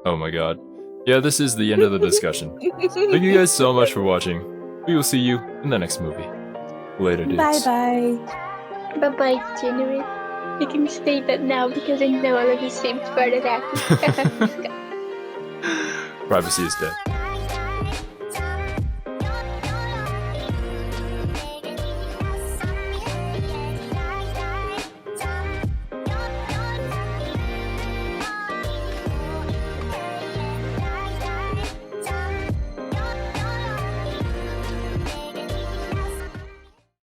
S3: Oh my god. Yeah, this is the end of the discussion. Thank you guys so much for watching. We will see you in the next movie. Later, dudes.
S1: Bye-bye.
S2: Bye-bye, January. You can say that now because I know all of you seem further happy.
S3: Privacy is dead.